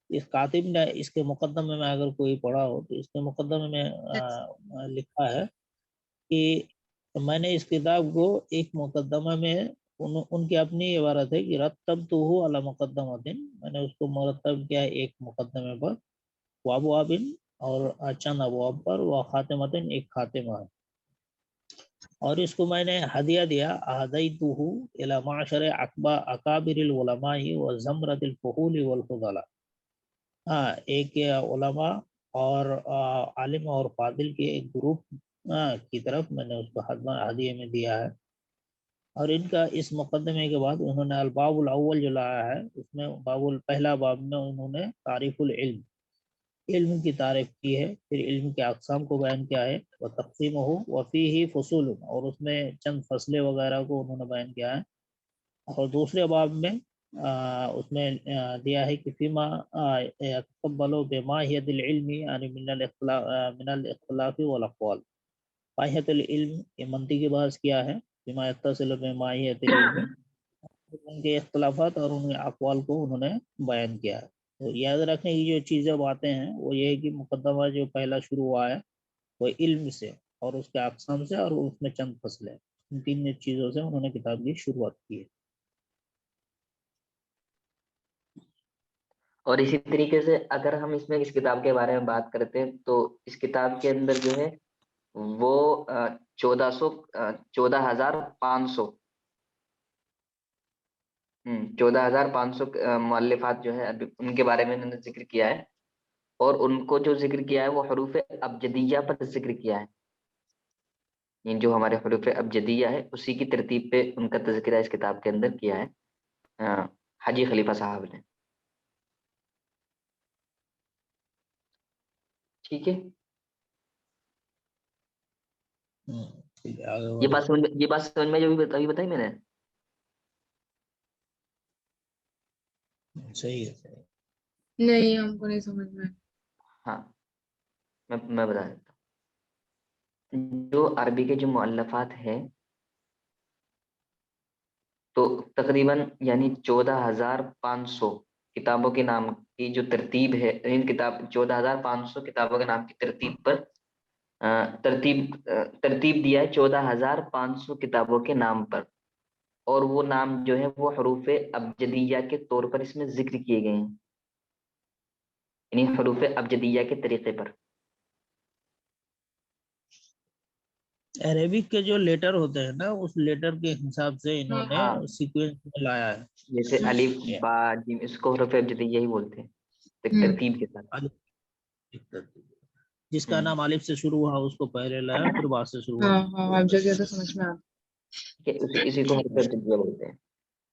इस कातिब ने इसके मुकदमे में, अगर कोई पढ़ा हो तो इसके मुकदमे में लिखा है कि मैंने इस किताब को एक मुकदमा में, उनकी अपनी इबारत है कि रत्तबतुहु अला मुकद्दमतिन, मैंने उसको मुरतब किया है एक मुकदमे पर, वाबवाबिन, और चंद अबवाब पर, व खातिमतिन, एक खातिमा है। और इसको मैंने हदिया दिया, अहदैतुहु इला माशर अकाबिरिल उलमाई व ज़मरतिल फुहूल वल फुदला। हाँ, एक उलमा और आलिम और फादिल के एक ग्रुप की तरफ मैंने उसको हदिये में दिया है। और इनका इस मुकदमे के बाद उन्होंने अलबाबुल अव्वल जो लाया है, उसमें बाबुल पहला बाब में उन्होंने तारीफुल इल्म, इल्म की तारीफ की है। फिर इल्म के अक़साम को बयान किया है, व तक़सीम हो वफ़ी ही फसूल, और उसमें चंद फसलें वगैरह को उन्होंने बयान किया है। और दूसरे बाब में उसमें दिया है कि फीमा यतक़ब्बलु बिमाहियतिल इल्मी यानी मिनल इख्तिलाफ़ि वल अक़वाल। माहियतुल इल्म ये मंतिकी बहस किया है, बिमा यत्तसिलु बिमाहियतिल इल्मी, उनके इख्तिलाफ़ात और उनके अक़वाल को उन्होंने बयान किया है। तो याद रखने की जो चीज़ें बातें हैं वो ये है कि मुकदमा जो पहला शुरू हुआ है वो इल्म से और उसके अक़साम से, और उसमें चंद फसलें, इन 3 चीज़ों से उन्होंने किताब की शुरुआत की है। और इसी तरीके से अगर हम इसमें इस किताब के बारे में बात करते हैं तो इस किताब के अंदर जो है वो 14,500 14,500 मुअल्लिफात जो है अभी उनके बारे में इन्होंने जिक्र किया है। और उनको जो जिक्र किया है वो हरूफ अबजदिया पर जिक्र किया है। ये जो हमारे हरूफ अबजदिया है उसी की तरतीब पे उनका तज़किरा इस किताब के अंदर किया है हाजी खलीफा साहब ने। ठीक है, ठीक है, आगे बढ़ो। ये बात समझ में जो अभी बताई मैंने। सही है, सही है। नहीं, हमको नहीं समझ में आया। हाँ, मैं बता देता हूँ। जो अरबी के जो मुअल्लफात हैं तो तकरीबन यानी 14,500 किताबों के नाम की जो तरतीब है, इन किताब 14,500 किताबों के नाम की तरतीब पर तरतीब दिया है 14,500 किताबों के नाम पर। और वो नाम जो है वो हरूफ अबजदिया के तौर पर इसमें जिक्र किए गए हैं, यानी हरूफ अबजदिया के तरीके पर। अरेबिक के जो लेटर होते हैं ना, उस लेटर के हिसाब से इन्होंने हाँ, सीक्वेंस में लाया है। जैसे अलिफ ये बा जीम, इसको हरूफ अबजदिया ही बोलते हैं, एक हम्म। तरतीब के साथ। अलिफ एक तरतीब। जिसका हम्म, नाम अलिफ से शुरू हुआ उसको पहले लाया, फिर बा से शुरुआत हाँ की। हाँ, आप जगह तो समझ में आ ठीक है, इसी को हरूफ अबजदिया बोलते हैं।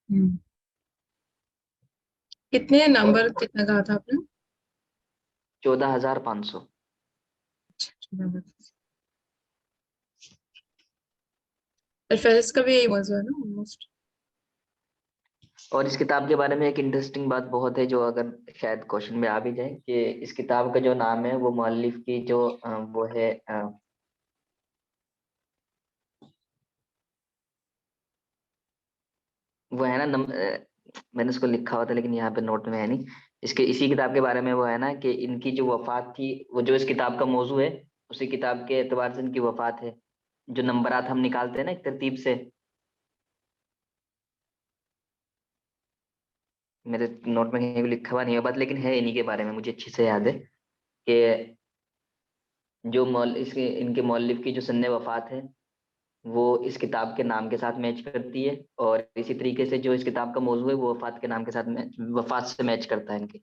हम्म। कितने और नंबर कितना कहा था आपने? 14,500। नंबर। और फेरिस का भी यही मौजूद है ना ऑलमोस्ट। और इस किताब के बारे में एक इंटरेस्टिंग बात बहुत है जो अगर शायद क्वेश्चन में आ भी जाए कि इस किताब का जो नाम है वो मुअल्लिफ की जो वो है वो है ना मैंने उसको लिखा हुआ था लेकिन यहाँ पे नोट में है नहीं। इसके इसी किताब के बारे में वो है ना कि इनकी जो वफात थी, वो जो इस किताब का मौजू है उसी किताब के एतबार से इनकी वफात है। जो नंबरात हम निकालते हैं ना एक तरतीब से, मेरे नोट में कहीं भी लिखा हुआ नहीं है बात, लेकिन है इन्हीं के बारे में मुझे अच्छे से याद है कि जो इसके इनके मौलिफ की जो सन्ने वफात है वो इस किताब के नाम के साथ मैच करती है, और इसी तरीके से जो इस किताब का मौजू है वो वफात के नाम के साथ वफात से मैच करता है इनके।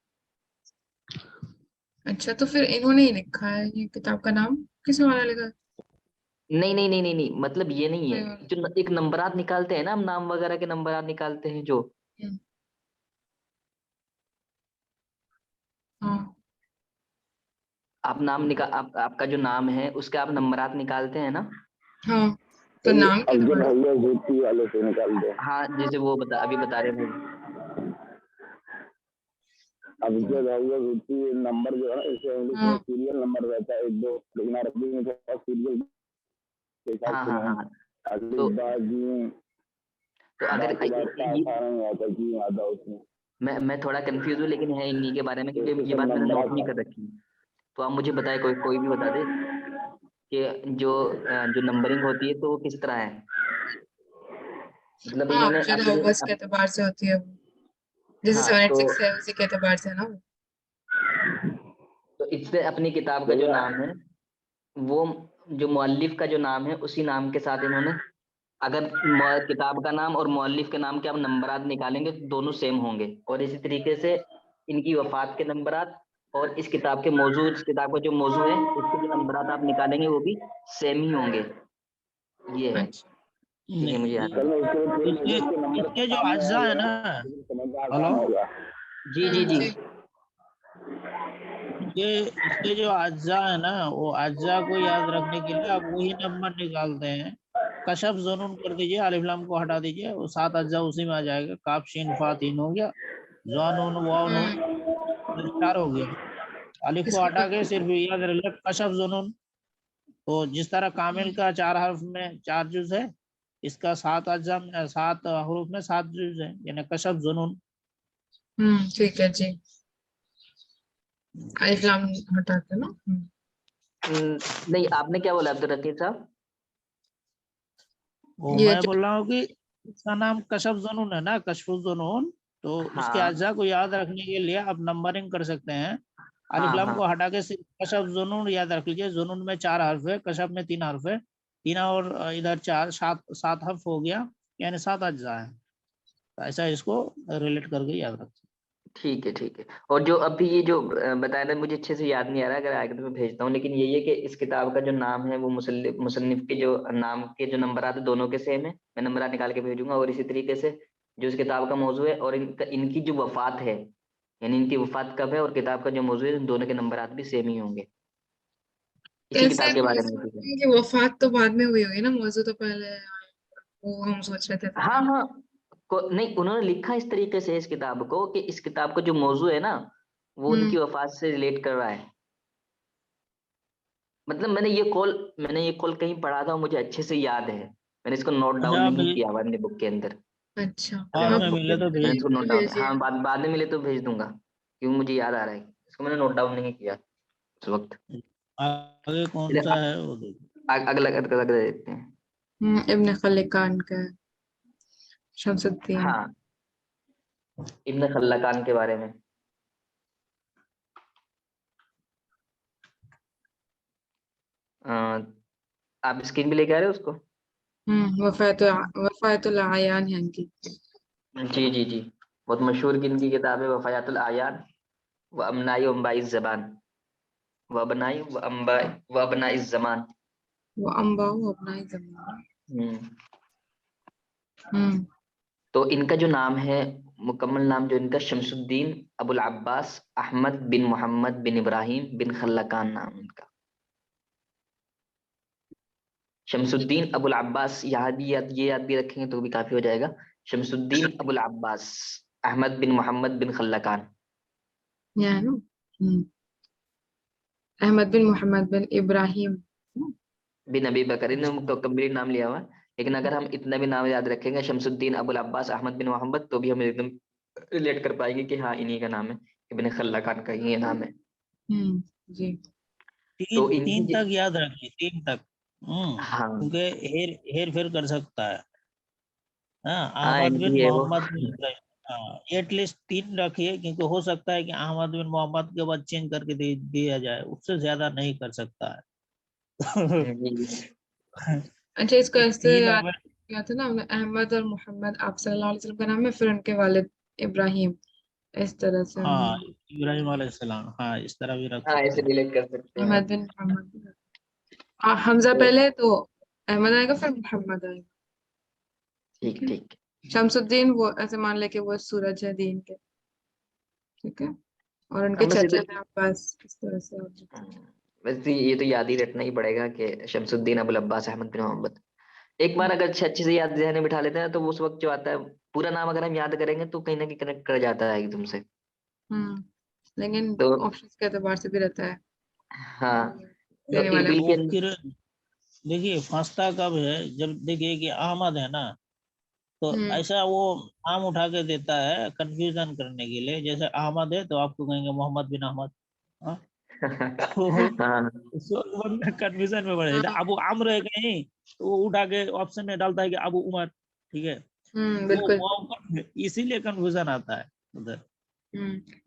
अच्छा, तो फिर इन्होंने ही लिखा है ये किताब का नाम, किस वाला लिखा है? नहीं नहीं नहीं नहीं नहीं, मतलब ये नहीं कोई है और? जो एक नंबरात निकालते हैं ना, हम नाम वगैरह के नंबरात निकालते हैं जो, हम्म, हाँ आप नाम निकाल आपका जो नाम है उसके आप नंबरात निकालते हैं ना। हाँ, तो नाम के अफजल बाद भैया जीती वाले से निकाल दो। हाँ जैसे वो अभी बता रहे भाई। अफजल भैया जीती नंबर जो है ना, इसे इंग्लिश में हाँ सीरियल नंबर रहता है 1 2, लेकिन अरबी में थोड़ा सीरियल के हिसाब हाँ से हाँ नहीं। हाँ। अगली तो बार जी तो अगर बाकी बात का आसार नहीं आता जी आता उसमें। मैं थोड़ा कंफ्यूज हूँ, लेकिन है इन्हीं के बारे में, तो क्योंकि इसके ये सब बात मैंने नोट नहीं नंबर कर रखी है। तो आप मुझे बताए, कोई कोई भी बता दे कि जो नंबरिंग होती है तो वो किस तरह है, मतलब हाँ, इन्होंने अफजल अपने हाउस के एतबार से होती है वो, जैसे हाँ तो 76 है उसी के एतबार से है ना वो। इससे अपनी किताब का जो भैया नाम है वो, जो मौलिफ का जो नाम है उसी नाम के साथ इन्होंने, अगर किताब का नाम और मौलिफ के नाम के आप नंबरात निकालेंगे तो दोनों सेम होंगे, और इसी तरीके से इनकी वफात के नंबरात और इस किताब के मौजू, इस किताब का जो मौजू है उसके जो नंबरात आप निकालेंगे वो भी सेम ही होंगे। ये है अच्छा, ठीक है, मुझे याद कल है। मैं उसके पूरे इसके मस्जिद के नंबर इसके जो सामने आ अज्जा है गया ना, लेकिन समझना हेलो, आसान होगा। जी जी जी। जी इसके जो अज्जा है ना, वो अज्जा को याद रखने के लिए आप वही नंबर निकालते हैं। कशफ जुनून कर दीजिए, अलिफ लाम को हटा दीजिए, वो 7 अज्जा उसी में आ जाएगा। काफ शीन फा तीन हो गया, ज़ानून वाव नून फिर 4 हो गया। अलिफ को इसको हटा के सिर्फ याद रख कशफ जुनून। तो जिस तरह कामिल का 4 हर्फ में 4 जुज है, इसका 7 अज्जा में 7 हरूफ में 7 जुज है, यानी कशफ जुनून। ठीक है जी, अलिफ लाम हटा के ना। नहीं, आपने क्या बोला अब्दुल रकीब साहब? वो ये मैं बोल रहा हूँ कि इसका नाम कशफ जुनून है ना, कशफुल जुनून। तो इसके हाँ अज्जा को याद रखने के लिए आप नंबरिंग कर सकते हैं। अलिफ हाँ लाम हाँ। को हटा के सिर्फ कशफ जुनून याद रख लीजिए। जुनून में 4 हर्फ है, कशफ में 3 हर्फ है। 3 और इधर 4, 7 हर्फ हो गया, यानी 7 अज्जा है। तो ऐसा इसको रिलेट करके याद रखें। ठीक है। और जो अभी ये जो बताया था मुझे अच्छे से याद नहीं आ रहा, अगर आगे तो मैं भेजता हूँ, लेकिन यही है कि इस किताब का जो नाम है वो मुसन्निफ के जो नाम के जो नंबर आते दोनों के सेम है, मैं नंबर निकाल के भेजूंगा। और इसी तरीके से जो इस किताब का मौजू है और इनकी जो वफात है, यानी इनकी वफात कब है और किताब का जो मौजू है, इन दोनों के नंबर भी सेम ही होंगे इसी कैसे किताब के हम बारे ये में। सोच ठीक है। रहे हैं कि वफात तो बाद में हुई होगी ना, मौजूद तो पहले आया, वो हम सोच रहे थे हाँ तभी। हाँ। नहीं, उन्होंने लिखा इस तरीके से इस किताब को कि इस किताब का जो मौजू है ना वो उनकी हम्म वफात से रिलेट कर रहा है। मतलब मैंने ये कॉल कहीं पढ़ा था और मुझे अच्छे से याद है, मैंने इसको नोट डाउन अच्छा, नहीं किया हुआ अपने बुक के अंदर। अच्छा, अगर बाद आप आप में बुक के मिले तो अंदर मैंने भेज इसको दीजिए। नोट तो डाउन, भेजिए। हाँ बाद में मिले तो भेज दूंगा, क्योंकि मुझे याद आ रहा है, इसको मैंने नोट डाउन नहीं किया उस वक्त। आगे कौन चलिए सा है वो देखिए। अगला अगला अगला देखते हैं। इब्न खल्लिकान का है, शमसुद्दीन। हाँ, इब्न खल्लकान के बारे में। अ, आप स्क्रीन पे लेके आ रहे हो उसको? वफातुल आयान है इनकी। जी, बहुत मशहूर इनकी किताब है वफायातुल आयान व अमनाई व अम्बाई ज़बान व बनाई व अम्बाई व अबनाई ज़मान। वो अम्बाऊ अपना ही जमाना। हम्म। हम्म तो इनका जो नाम है, मुकम्मल नाम जो इनका, शमसुद्दीन अबुल अब्बास अहमद बिन मोहम्मद बिन इब्राहिम बिन खल्लकान नाम इनका। शमसुद्दीन अबुल अब्बास, ये याद भी रखेंगे तो भी काफी हो जाएगा। शमसुद्दीन अबुल अब्बास अहमद बिन मोहम्मद बिन खल्लकान यह है ना। अहमद बिन मोहम्मद बिन इब्राहिम। बिन अबी बकर, इन्होंने तो कम्प्लीट नाम लिया हुआ है। लेकिन अगर हम इतना भी नाम याद रखेंगे, शमसुद्दीन अबुल अब्बास अहमद बिन मोहम्मद, तो भी हम एकदम रिलेट कर पाएंगे कि हाँ इन्हीं का नाम है, इब्न खल्लकान का ही ये नाम है। जी। तो 3 इनकी तक याद रखिए, 3 तक। हाँ क्योंकि हेर हेर फेर कर सकता है। हाँ, हाँ अहमद बिन इनकी है वो। मोहम्मद बिन इब्राहिम। एटलीस्ट 3 रखिए, क्योंकि हो सकता है कि अहमद बिन मोहम्मद के बाद चेंज करके दिया जाए, उससे ज्यादा नहीं कर सकता है। जी अच्छा, इसको ऐसे 3 याद हमें। किया था ना हमने, अहमद और मोहम्मद आप सल्लल्लाहु अलैहि वसल्लम का नाम है, फिर उनके वालिद इब्राहिम, इस तरह से हाँ, हम इब्राहिम अलैहिस्सलाम, हाँ इस तरह भी रख हाँ, सकते ऐसे हैं। रिलेट कर सकते हैं अहमद आप। बिन मोहम्मद। हमजा तो पहले है तो अहमद आएगा, फिर मोहम्मद आएगा। ठीक ठीक है। ठीक। शमसुद्दीन वो ऐसे मान ले कि वो सूरज है दीन के। ठीक है। और उनके हम बस चाचा इधर हैं अब्बास, इस तरह से आप लिख सकते वैसे ये तो याद ही रखना ही पड़ेगा कि शमसुद्दीन अबुल अब्बास अहमद बिन मोहम्मद। एक बार हैं। अगर अच्छे अच्छे से याद ध्यान में बिठा लेते हैं तो उस वक्त जो आता है पूरा नाम अगर हम याद करेंगे तो कहीं ना कहीं कनेक्ट कर जाता है एकदम से। लेकिन तो ऑप्शंस के एतबार से भी रहता है हाँ, तो देने वाले इरबिल को। के वो अंदर। फिर देखिए फंसता कब है, जब देखिए कि अहमद है ना, तो हम्म। ऐसा वो नाम उठा के देता है कंफ्यूजन करने के लिए, जैसे अहमद है तो आपको कहेंगे मोहम्मद बिन अहमद। हाँ, तो हाँ उस वक्त बंदा कंफ्यूजन में पड़ जाता है। हाँ। अबू अम्र है कहीं, तो वो उठा के ऑप्शन में डालता है कि अबू उमर। ठीक है, बिल्कुल। वो इसीलिए कंफ्यूजन आता है उधर।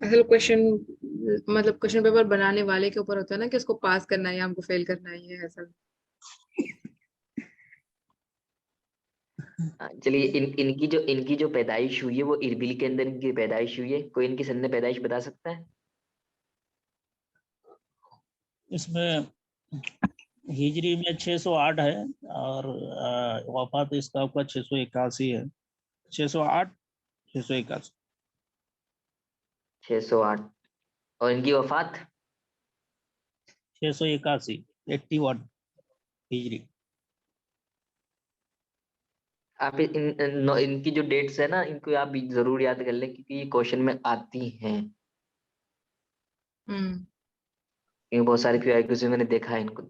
असल क्वेश्चन, मतलब क्वेश्चन पेपर बनाने वाले के ऊपर होता है ना कि उसको पास करना है या हमको फेल करना ही है ऐसा। हाँ, चलिए इनकी जो पैदाइश हुई है वो इरबिल के अंदर इनकी पैदाइश हुई है। कोई इनकी सन्ने पैदाइश बता सकता है? इसमें हिजरी में 608 है, और वफात इसका आपका 681 है। 608, 681। 608। और इनकी वफात? 681, 81 हिजरी। आप इनकी जो डेट्स है ना इनको आप जरूर याद कर लें क्योंकि ये क्वेश्चन में आती हैं। हम्म। क्योंकि बहुत सारे क्यूआईक्यूज में मैंने देखा है इनको।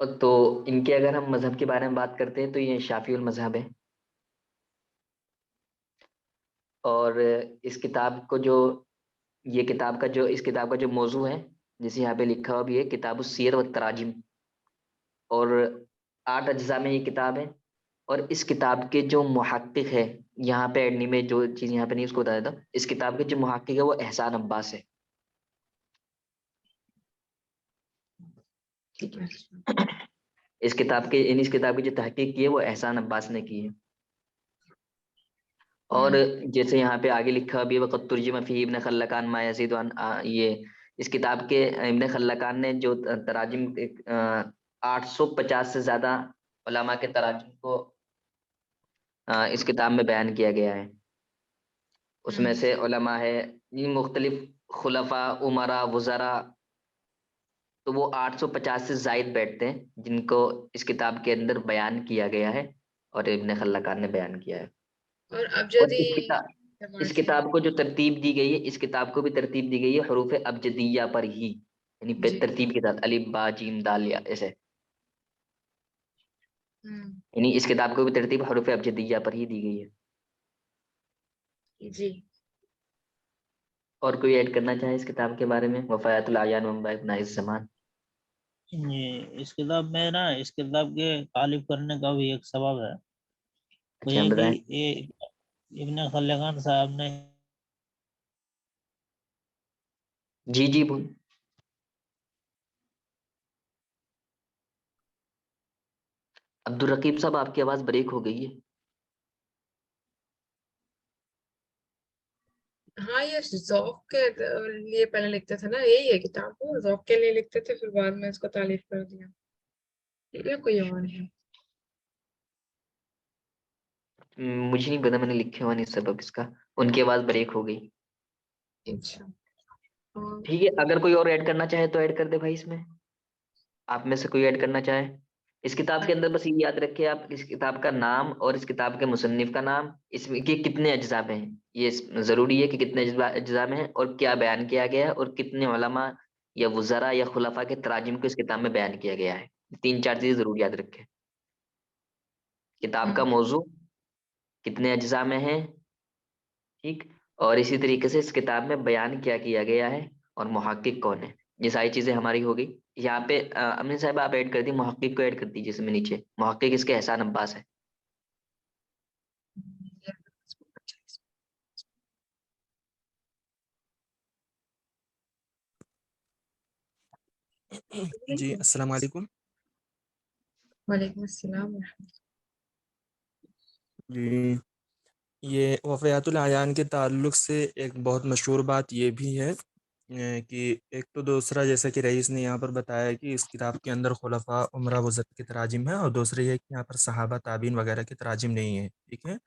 और तो इनके अगर हम मजहब के बारे में बात करते हैं तो ये शाफिउल मजहब है। और इस किताब का जो मौजू है, जैसे यहाँ पे लिखा हुआ भी है, किताब सीर व तराजिम। और 8 अज्जा में ये किताब है। और इस किताब के जो मुहक्किक है, यहाँ पे एडनी में जो चीज यहाँ पे नहीं उसको बताया था, इस किताब के जो मुहक्किक है वो एहसान अब्बास है। ठीक अच्छा। है। इस किताब की जो तहकीक की है वो एहसान अब्बास ने की है। और हम्म। जैसे यहाँ पे आगे लिखा भी है, वक़द तुर्जुम फी इब्न खल्लकान मा यज़ीदु अन ये इस किताब के इब्न खल्लकान ने जो तराजिम 850 से ज्यादा उलमा के तराजिम को इस किताब में बयान किया गया है। उसमें हम्म। से उलमा है मुख्तलिफ खुलफा उमरा वज़रा, तो वो 850 से जायद बैठते हैं जिनको इस किताब के अंदर बयान किया गया है और इब्न खल्लकान ने बयान किया है। और अब और यदि इस एतबार से। किताब को जो तरतीब दी गई है, इस किताब को भी तरतीब दी गई है हरूफ अबजदिया पर ही, यानी पे जी। तरतीब के साथ अलिफ बा जीम दाल या ऐसे। हम्म। यानी इस किताब को भी तरतीब हरूफ अबजदिया पर ही दी गई है। जी। और कोई ऐड करना चाहे इस किताब के बारे में? वफायातुल आयान व इब्नाइस ज़मान। ये इस किताब में ना, इस किताब के तालिफ करने का भी एक सबब है। वो अच्छा ये कि बताएं। ये इब्न खल्लकान साहब ने जी जी बोल। अब्दुल रकीब साहब आपकी आवाज ब्रेक हो गई है। हाँ, ये ज़ौक़ के लिए पहले लिखते थे ना, यही है किताब, वो ज़ौक़ के लिए लिखते थे, फिर बाद में इसको तालीफ कर दिया। ये कोई और है। मुझे नहीं पता, मैंने लिखे हुआ नहीं सबक इसका। उनकी आवाज ब्रेक हो गई। अच्छा। और ठीक है, अगर कोई और ऐड करना चाहे तो ऐड कर दे भाई इसमें। आप में से कोई ऐड करना चाहे। इस किताब के अंदर बस ये याद रखिए आप, इस किताब का नाम और इस किताब के मुसन्निफ का नाम, इसमें के कितने अज्जा में है, ये जरूरी है कि कितने अज्जा में है और क्या बयान किया गया है और कितने उलमा या वुज़रा या खुलफा के तराजिम को इस किताब में बयान किया गया है। 3-4 चीजें जरूर याद रखें। किताब का हम्म। मौजू, कितने अज्जा में है, ठीक, और इसी तरीके से इस किताब में बयान क्या किया गया है और मुहक्किक कौन है। ये सारी चीजें हमारी हो गई। यहाँ पे अमीन साहब आप ऐड कर दी, मुहक्किक को ऐड कर दीजिए इसमें नीचे। मुहक्किक इसके एहसान अब्बास है। जी अस्सलाम वालेकुम। वालेकुम अस्सलाम। जी ये वफ़यातुल अयान के ताल्लुक से एक बहुत मशहूर बात ये भी है कि एक तो दूसरा जैसा कि रईस ने यहाँ पर बताया कि इस किताब के अंदर खुलफा उमरा वज़र के तराजिम है, और दूसरी ये कि यहाँ पर सहाबा ताबीन वगैरह के तराजिम नहीं है, ठीक है।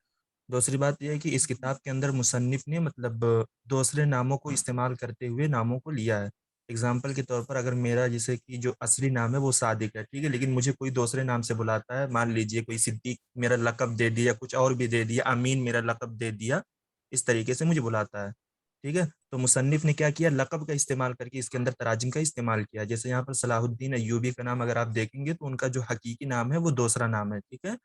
दूसरी बात ये है कि इस किताब के अंदर मुसन्निफ़ ने मतलब दूसरे नामों को इस्तेमाल करते हुए नामों को लिया है। एग्ज़ाम्पल के तौर पर अगर मेरा जैसे कि जो असली नाम है वो सादिक है, ठीक है? लेकिन मुझे कोई दूसरे नाम से बुलाता है, मान लीजिए कोई सिद्दीक मेरा लक़ब दे दिया, कुछ और भी दे दिया, अमीन मेरा लक़ब दे दिया, इस तरीके से मुझे बुलाता है, ठीक है? तो मुसन्निफ़ ने क्या किया, लक़ब का इस्तेमाल करके इसके अंदर तराजिम का इस्तेमाल किया। जैसे यहाँ पर सलाहुद्दीन अय्यूबी का नाम अगर आप देखेंगे तो उनका जो हकीकी नाम है वो दूसरा नाम है, ठीक है?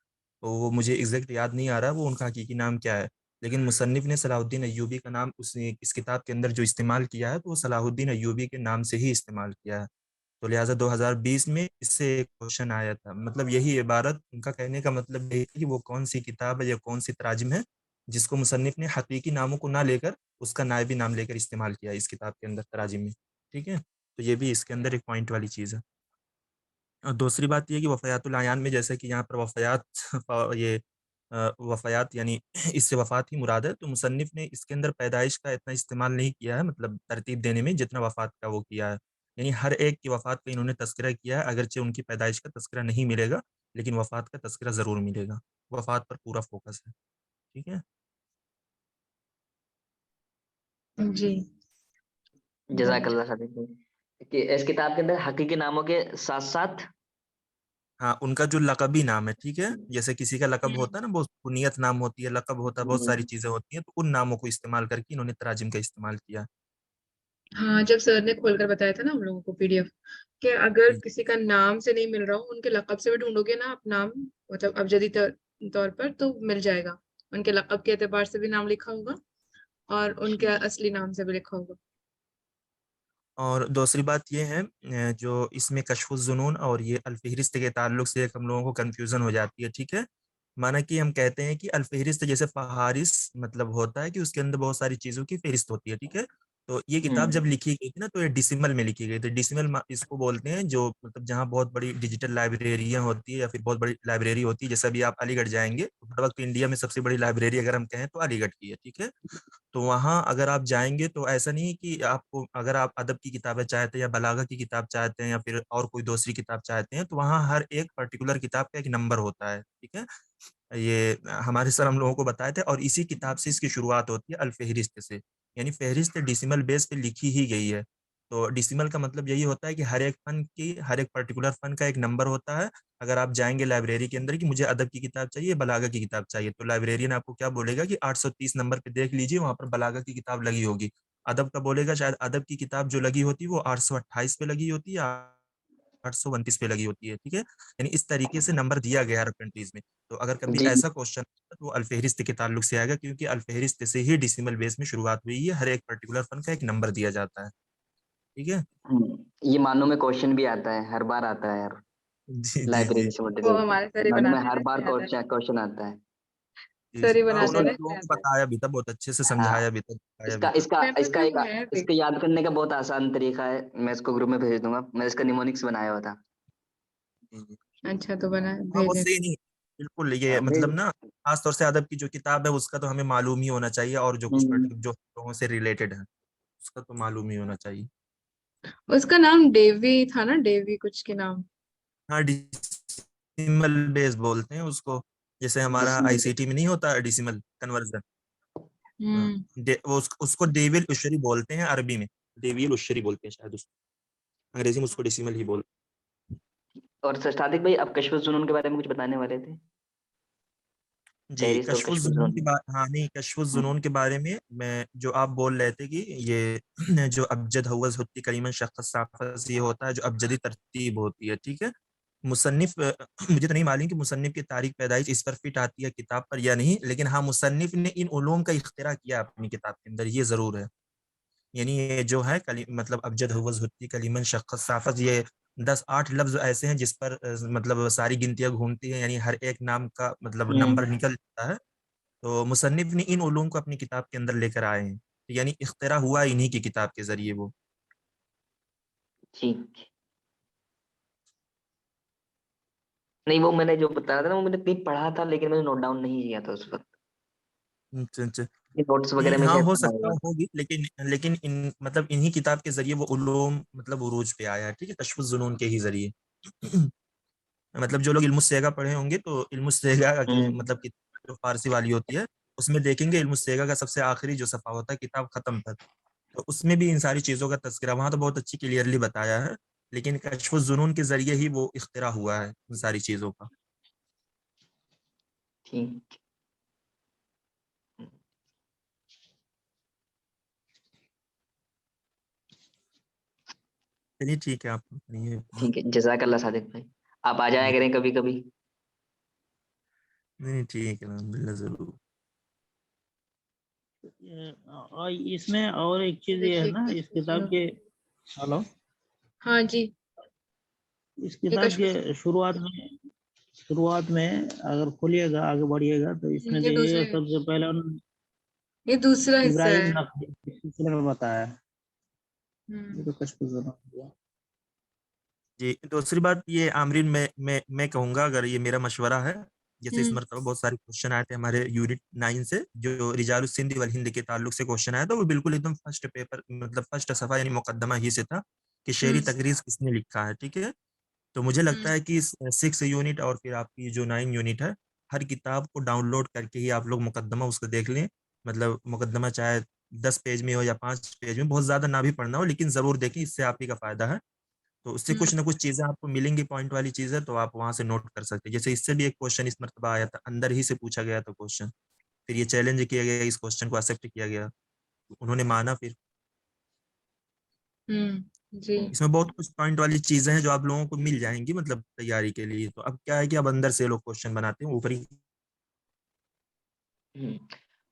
तो वो मुझे एग्ज़ैक्ट याद नहीं आ रहा वो उनका हकीकी नाम क्या है। लेकिन मुसन्निफ़ ने सलाहुद्दीन अय्यूबी का नाम उसने इस किताब के अंदर जो इस्तेमाल किया है, तो वो सलाहुद्दीन अय्यूबी के नाम से ही इस्तेमाल किया है। तो लिहाज़ा 2020 में इससे एक क्वेश्चन आया था। मतलब यही इबारत उनका कहने का मतलब यही था कि वो कौन-सी किताब है या कौन-सी तराजिम है, जिसको मुसन्निफ़ ने हकीकी नामों को ना लेकर उसका नायबी नाम लेकर इस्तेमाल किया है इस किताब के अंदर तराजिम में, ठीक है? तो ये भी इसके अंदर एक पॉइंट वाली चीज़ है। और दूसरी बात ये है कि वफ़यातुल अयान में जैसे कि यहाँ पर वफ़यात ये वफ़यात यानी इससे वफ़ात ही मुराद है, तो मुसन्निफ़ ने इसके अंदर पैदाइश का इतना इस्तेमाल नहीं किया है मतलब तरतीब देने में जितना वफ़ात का वो किया है। यानी हर एक की वफ़ात का इन्होंने तज़किरा किया है, अगरचे उनकी पैदाइश का तज़किरा नहीं मिलेगा, लेकिन वफ़ात का तज़किरा ज़रूर मिलेगा। वफ़ात पर पूरा फ़ोकस है, ठीक है? जी। जज़ाकल्लाह सादिक भाई। कि इस किताब के अंदर हकीकी नामों के साथ-साथ हाँ, उनका जो लक़बी नाम है, ठीक है? जैसे किसी का लक़ब होता है ना, बहुत कुनियत नाम होती है, लक़ब होता है, बहुत सारी चीज़ें होती हैं, तो उन नामों को इस्तेमाल करके इन्होंने तराजिम का इस्तेमाल किया। हाँ, जब सर ने खोलकर बताया था ना हम लोगों को पीडीएफ कि अगर जी, किसी का नाम से नहीं मिल रहा हो, उनके लक़ब से भी ढूँढोगे ना आप नाम मतलब अबजदी तौर पर तो मिल जाएगा। उनके लक़ब के एतबार से भी नाम लिखा होगा और उनके असली नाम से भी लिखा होगा। और दूसरी बात ये है जो इसमें कश्फ़ुज़्ज़ुनून और ये अल-फ़हरिस्त के ताल्लुक से एक हम लोगों को कन्फ्यूज़न हो जाती है, ठीक है? माना कि हम कहते हैं कि अल-फ़हरिस्त जैसे फ़हारिस मतलब होता है कि उसके अंदर बहुत सारी चीज़ों की फ़हरिस्त होती है, ठीक है? तो ये किताब जब लिखी गई थी ना, तो ये डिसिमल में लिखी गई थी। डिसिमल इसको बोलते हैं जो मतलब जहाँ बहुत बड़ी डिजिटल लाइब्रेरियाँ होती है या फिर बहुत बड़ी लाइब्रेरी होती है। जैसे अभी आप अलीगढ़ जाएँगे, तो हर वक़्त इंडिया में सबसे बड़ी लाइब्रेरी अगर हम कहें तो अलीगढ़ की है, ठीक है? तो वहाँ अगर आप जाएँगे तो ऐसा नहीं है कि आपको अगर आप अदब की किताबें चाहते हैं या बलागा की किताब चाहते हैं या फिर और कोई दूसरी किताब चाहते हैं, तो वहाँ हर एक पर्टिकुलर किताब का एक नंबर होता है, ठीक है? ये हमारे सर हम लोगों को बताए थे और इसी किताब से इसकी शुरुआत होती है अल-फ़हरिस्त से। यानी फ़हरिस्त डेसिमल बेस पे लिखी ही गई है। तो डेसिमल का मतलब यही होता है कि हर एक पर्टिकुलर फ़न का एक नंबर होता है। अगर आप जाएँगे लाइब्रेरी के अंदर कि मुझे अदब की किताब चाहिए, बलागा की किताब चाहिए, तो लाइब्रेरियन आपको क्या बोलेगा कि 830 नंबर पे देख लीजिए, वहाँ पर बलागा की किताब लगी होगी। अदब का बोलेगा शायद अदब की किताब जो लगी होती है वो 828 पे लगी होती है या 829 पे लगी होती है, ठीक है? यानी इस तरीके से नंबर दिया गया है कंट्रीज़ में। तो अगर कभी जी, ऐसा क्वेश्चन तो वो अल-फ़हरिस्त के ताल्लुक से आएगा क्योंकि अल-फ़हरिस्त से ही डेसिमल बेस में शुरुआत हुई है, हर एक पर्टिकुलर फ़न का एक नंबर दिया जाता है, ठीक है? ये मानो में क्वेश्चन भी आता है, हर बार आता है यार, जी, जी, जी। लाइब्रेरी से वो मटेरियल। हमारे सर ही मानो में बनाते हैं हर ना बार इसमें आता है। क्वेश्चन आता है। जी, सर जी। ही हाँ, बनाते हैं उन्होंने ना हम लोगों इसमें को आता है। बताया भी था, बहुत अच्छे से हाँ, समझाया भी था, बताया भी इसका था। इसका मेरे पास इसका भी एक वो है इसको पिक। याद करने का बहुत आसान तरीका है, मैं इसको ग्रुप में भेज दूँगा। मैं इसका निमोनिक्स बनाया हुआ था। जी, जी। अच्छा तो बना हाँ, वो भेजें। सही नहीं बिल्कुल ये भेज मतलब ना ख़ास तौर से अदब की जो किताब है उसका तो हमें मालूम ही होना चाहिए और जो कुछ हुँ, जो लोगों से रिलेटेड है, उसका तो मालूम ही होना चाहिए। उसका नाम डेवी था ना, डेवी कुछ के नाम। हाँ, डेसिमल बेस बोलते हैं उसको। जैसे हमारा डिसमिल आईसीटी में नहीं होता डेसिमल कन्वर्जन। हाँ, हम्म। वो उसको डेविल उशरी बोलते हैं अरबी में। डेविल उशरी बोलते हैं शायद उसको। अंग्रेजी में उसको डेसिमल ही बोलते और सादिक भाई आप कश्फ-उज़-ज़ुनून के बारे में कुछ बताने वाले थे? हैं। जी, फ़हरिस्त और कश्फ़ुज़-ज़ुनून के कश्फ-उज़-ज़ुनून। हाँ, नहीं हुँ, कश्फ़ुज़-ज़ुनून के बारे में मैं जो आप बोल रहे थे कि ये जो अबजद हव्वज़ होती करीमन शख़्स साफ़ज़ ये होता है जो अबजदी तरतीब होती है, ठीक है? मुसन्निफ़ मुझे तो नहीं मालूम कि मुसन्निफ़ की तारीख़ पैदाइश इस पर फिट आती है किताब पर या नहीं, लेकिन हाँ, मुसन्निफ़ ने इन उलूम का इख्तिरा किया अपनी किताब के अंदर, ये ज़रूर है। यानी ये जो है कली मतलब अबजद हुव्वज़ हुत्ती कलीमन शक़्क़त साफ़ज़ ये 10-8 लफ्ज़ ऐसे हैं जिस पर मतलब सारी गिनतियाँ घूमती हैं, यानी हर एक नाम का मतलब नंबर हुँ, निकल जाता है। तो मुसन्निफ़ ने इन उलूम को अपनी किताब के अंदर लेकर आए हैं। यानी इख्तिरा हुआ इन्हीं की किताब के ज़रिए वो। ठीक। नहीं, वो मैंने जो बताया था ना, वो मैंने कहीं पढ़ा था, लेकिन मैंने नोट डाउन नहीं किया था उस वक्त। अच्छा अच्छा। नोट्स वगैरह में हाँ शायद हो पढ़ा सकता होगा। होगी, लेकिन लेकिन इन मतलब इन्हीं किताब के जरिए वो उलूम मतलब उरूज पे आया है, ठीक है, कश्फुज जुनून के ही जरिए। मतलब जो लोग इल्मुस्सेगा पढ़े होंगे तो इल्मुस्सेगा के हम्म। मतलब किताब जो फारसी वाली होती है उसमें देखेंगे इल्मुस्सेगा का सबसे आखिरी जो सफा होता है किताब खत्म तक, तो उसमें भी इन सारी चीजों का तज़किरा वहां तो बहुत अच्छी क्लियरली बताया है, लेकिन कश्फुज जुनून के जरिए ही वो इख्तिरा हुआ है इन सारी चीजों का। ठीक। चलिए ठीक है, आप नहीं ठीक है, जज़ाकल्लाह सादिक भाई। आप आ जाया करें कभी कभी। नहीं ठीक है, अल्हम्दुलिल्लाह जरूर। और इसमें और एक चीज ये है देखिए ना, इस किताब के, हेलो, हाँ जी, इस ये किताब कश्मीर के शुरुआत में अगर खोलिएगा, आगे बढ़िएगा तो इसमें ये देखिएगा दूसरे सबसे पहले ये दूसरा हिस्सा इब्राहिम है। नकवी के सिलसिले में बताया है। ये हम्म तो कश्मीर में हुआ। जी दूसरी बात ये आमरीन, मैं कहूंगा, अगर ये मेरा मशवरा है, जैसे इस हम्म मरतबा बहुत सारे क्वेश्चन आए थे हमारे यूनिट 9 से, जो रिजालुस सिंधी वल हिंद के ताल्लुक से क्वेश्चन आया था, वो बिल्कुल एकदम फर्स्ट पेपर मतलब फर्स्ट सफा यानी मुकदमा ही से था कि शेरी हम्म तकरीज किसने लिखा है, ठीक है। तो मुझे लगता हम्म है कि 6 यूनिट और फिर आपकी जो 9 यूनिट है, हर किताब को डाउनलोड करके ही आप लोग मुकदमा उसको देख लें। मतलब मुकदमा चाहे 10 पेज में हो या 5 पेज में, बहुत ज्यादा ना भी पढ़ना हो, लेकिन जरूर देखें, इससे आप ही का फायदा है। तो उससे कुछ ना कुछ चीजें आपको मिलेंगी, पॉइंट वाली चीजें, तो आप वहां से नोट कर सकते हैं। जैसे इससे भी एक क्वेश्चन इस मरतबा आया था, अंदर ही से पूछा गया था क्वेश्चन, फिर ये चैलेंज किया गया, इस क्वेश्चन को एक्सेप्ट किया गया, तो उन्होंने माना फिर। जी तो इसमें बहुत कुछ पॉइंट वाली चीजें हैं जो आप लोगों को मिल जाएंगी मतलब तैयारी के लिए। तो अब क्या है कि अब अंदर से लोग क्वेश्चन बनाते हैं, ऊपरी हम्म।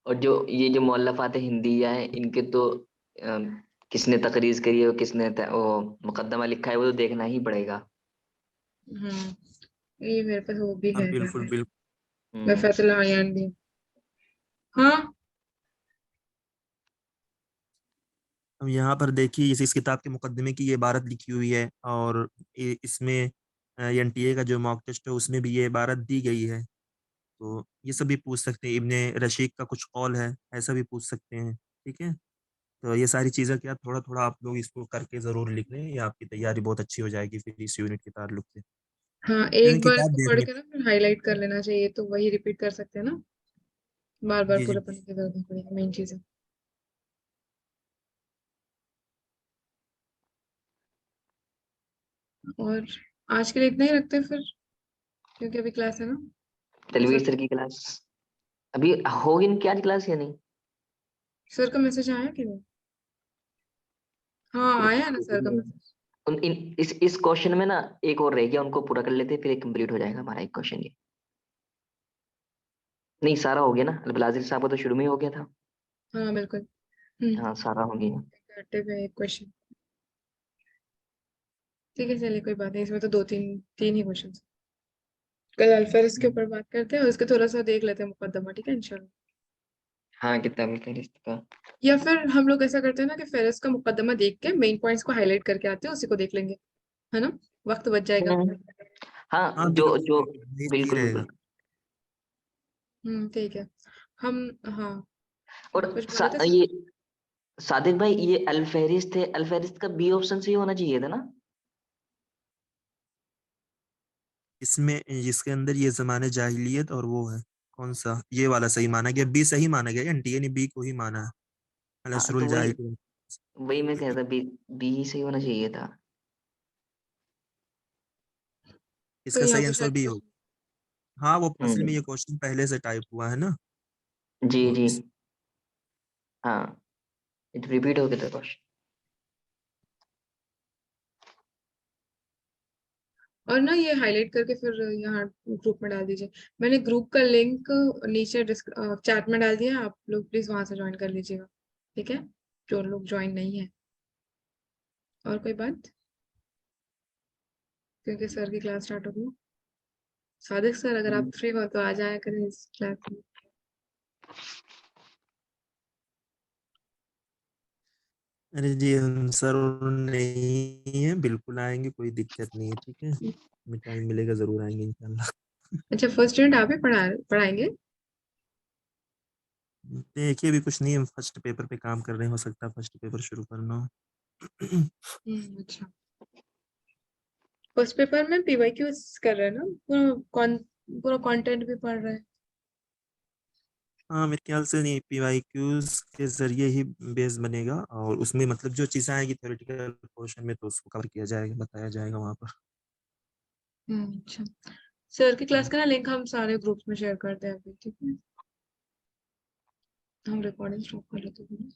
और जो ये जो मुअल्लफात हिंदिया है, इनके तो अम, किसने तकरीज करी है और किसने वो मुकदमा लिखा है, वो तो देखना ही पड़ेगा। हाँ, ये मेरे पास वो भी हाँ है, क्या बिल्कुल है, बिल्कुल। हम्म। वफ़ातुल अयान भी। हाँ अब यहाँ पर देखिए, इस किताब के मुकदमे की ये इबारत लिखी हुई है, और इसमें एनटीए का जो मॉक टेस्ट है उसमें भी ये इबारत दी गई है। तो ये सब भी पूछ सकते हैं, इब्ने रशीद का कुछ कौल है, ऐसा भी पूछ सकते हैं, ठीक है। तो ये सारी चीज़ें क्या थोड़ा थोड़ा आप लोग इसको करके ज़रूर लिख लें, ये आपकी तैयारी बहुत अच्छी हो जाएगी फिर इस यूनिट के ताल्लुक से। हाँ, लेकिन एक बार किताब इसको पढ़ देखने, के ना फिर हाईलाइट कर लेना चाहिए, तो वही रिपीट कर सकते हैं ना, बार बार जी जी पूरा पढ़ने की जरूरत नहीं पड़ेगी, मेन चीज है। और आज के लिए इतना ही रखते हैं फिर, क्योंकि अभी क्लास है ना तलवीर सर। सर की क्लास अभी होगी इनकी आज क्लास या नहीं? सर का मैसेज आया कि नहीं? हाँ आया है ना सर का मैसेज। इस क्वेश्चन में ना एक और रह गया, उनको पूरा कर लेते हैं, फिर कंप्लीट हो जाएगा हमारा एक क्वेश्चन ये। नहीं, सारा हो गया ना, अलबलाजिर साहब का तो शुरू में ही हो गया था। हाँ बिल्कुल। हाँ, सारा हो गया। घंटे पे एक क्वेश्चन। ठीक है चलिए, कोई बात नहीं, इसमें तो दो तीन तीन ही क्वेश्चन। कल अल्फारिस के ऊपर बात करते हैं और इसके थोड़ा सा देख लेते हैं मुकद्दमा, ठीक है इंशाल्लाह। हाँ, किताब फहरिस्त का। या फिर हम लोग ऐसा करते हैं ना कि फेरिस का मुकद्दमा देख के मेन पॉइंट्स को हाईलाइट करके आते हैं, उसी को देख लेंगे, है ना, वक्त बच जाएगा। हम्म। हाँ, हाँ जो बिल्कुल जो बिल्कुल यही सही बिल्कुल रहेगा। बिल्कुल। ठीक है। हम, हाँ, और आप कुछ बोल रहे थे सर? ये सादिक भाई, ये अल फहरिस्त है, अल फहरिस्त का बी ऑप्शन सही होना चाहिए था ना? इसमें इसके अंदर ये जमाने जाहिलियत और वो है, कौन सा ये वाला सही माना गया, बी सही माना गया, एनटीए ने बी को ही माना है, हाँ, तो अलसरुल वही जाहिल। वही मैं कह रहा था, बी बी ही सही होना चाहिए था। तो इसका यहाँ सही पे आंसर शायद बी होगा। हाँ वो असल में हम्म। ये क्वेश्चन पहले से टाइप हुआ है ना, जी तो जी। इस हाँ, इट रिपीट हो गया था क्वेश्चन। और ना ये हाईलाइट करके फिर यहाँ ग्रुप में डाल दीजिए। मैंने ग्रुप का लिंक नीचे चैट में डाल दिया है, आप लोग प्लीज वहां से ज्वाइन कर लीजिएगा, ठीक है, जो लोग ज्वाइन नहीं है। और कोई बात, क्योंकि सर की क्लास स्टार्ट होगी। सादिक सर अगर आप फ्री हो तो आ जाया करें इस क्लास में। अरे जी सर नहीं है, बिल्कुल आएंगे, कोई दिक्कत नहीं है, ठीक है, हमें टाइम मिलेगा जरूर आएंगे इंशाल्लाह। अच्छा, फर्स्ट यूनिट आप ही पढ़ाएंगे? देखिए अभी कुछ नहीं, हम फर्स्ट पेपर पे काम कर रहे हैं, हो सकता है फर्स्ट पेपर शुरू करना हो। अच्छा, फर्स्ट पेपर में पीवाईक्यूज कर रहे हैं ना, पूरा कंटेंट भी पढ़ रहे हैं? हाँ मेरे ख्याल से नहीं, पीवाईक्यूज के जरिए ही बेस बनेगा, और उसमें मतलब जो चीज़ें आएगी थ्योरेटिकल पोर्शन में तो उसको कवर किया जाएगा, बताया जाएगा वहाँ पर। अच्छा, सर की क्लास का ना लिंक हम सारे ग्रुप्स में शेयर करते हैं अभी, ठीक है? हम रिकॉर्डिंग स्टॉप कर लेते हैं।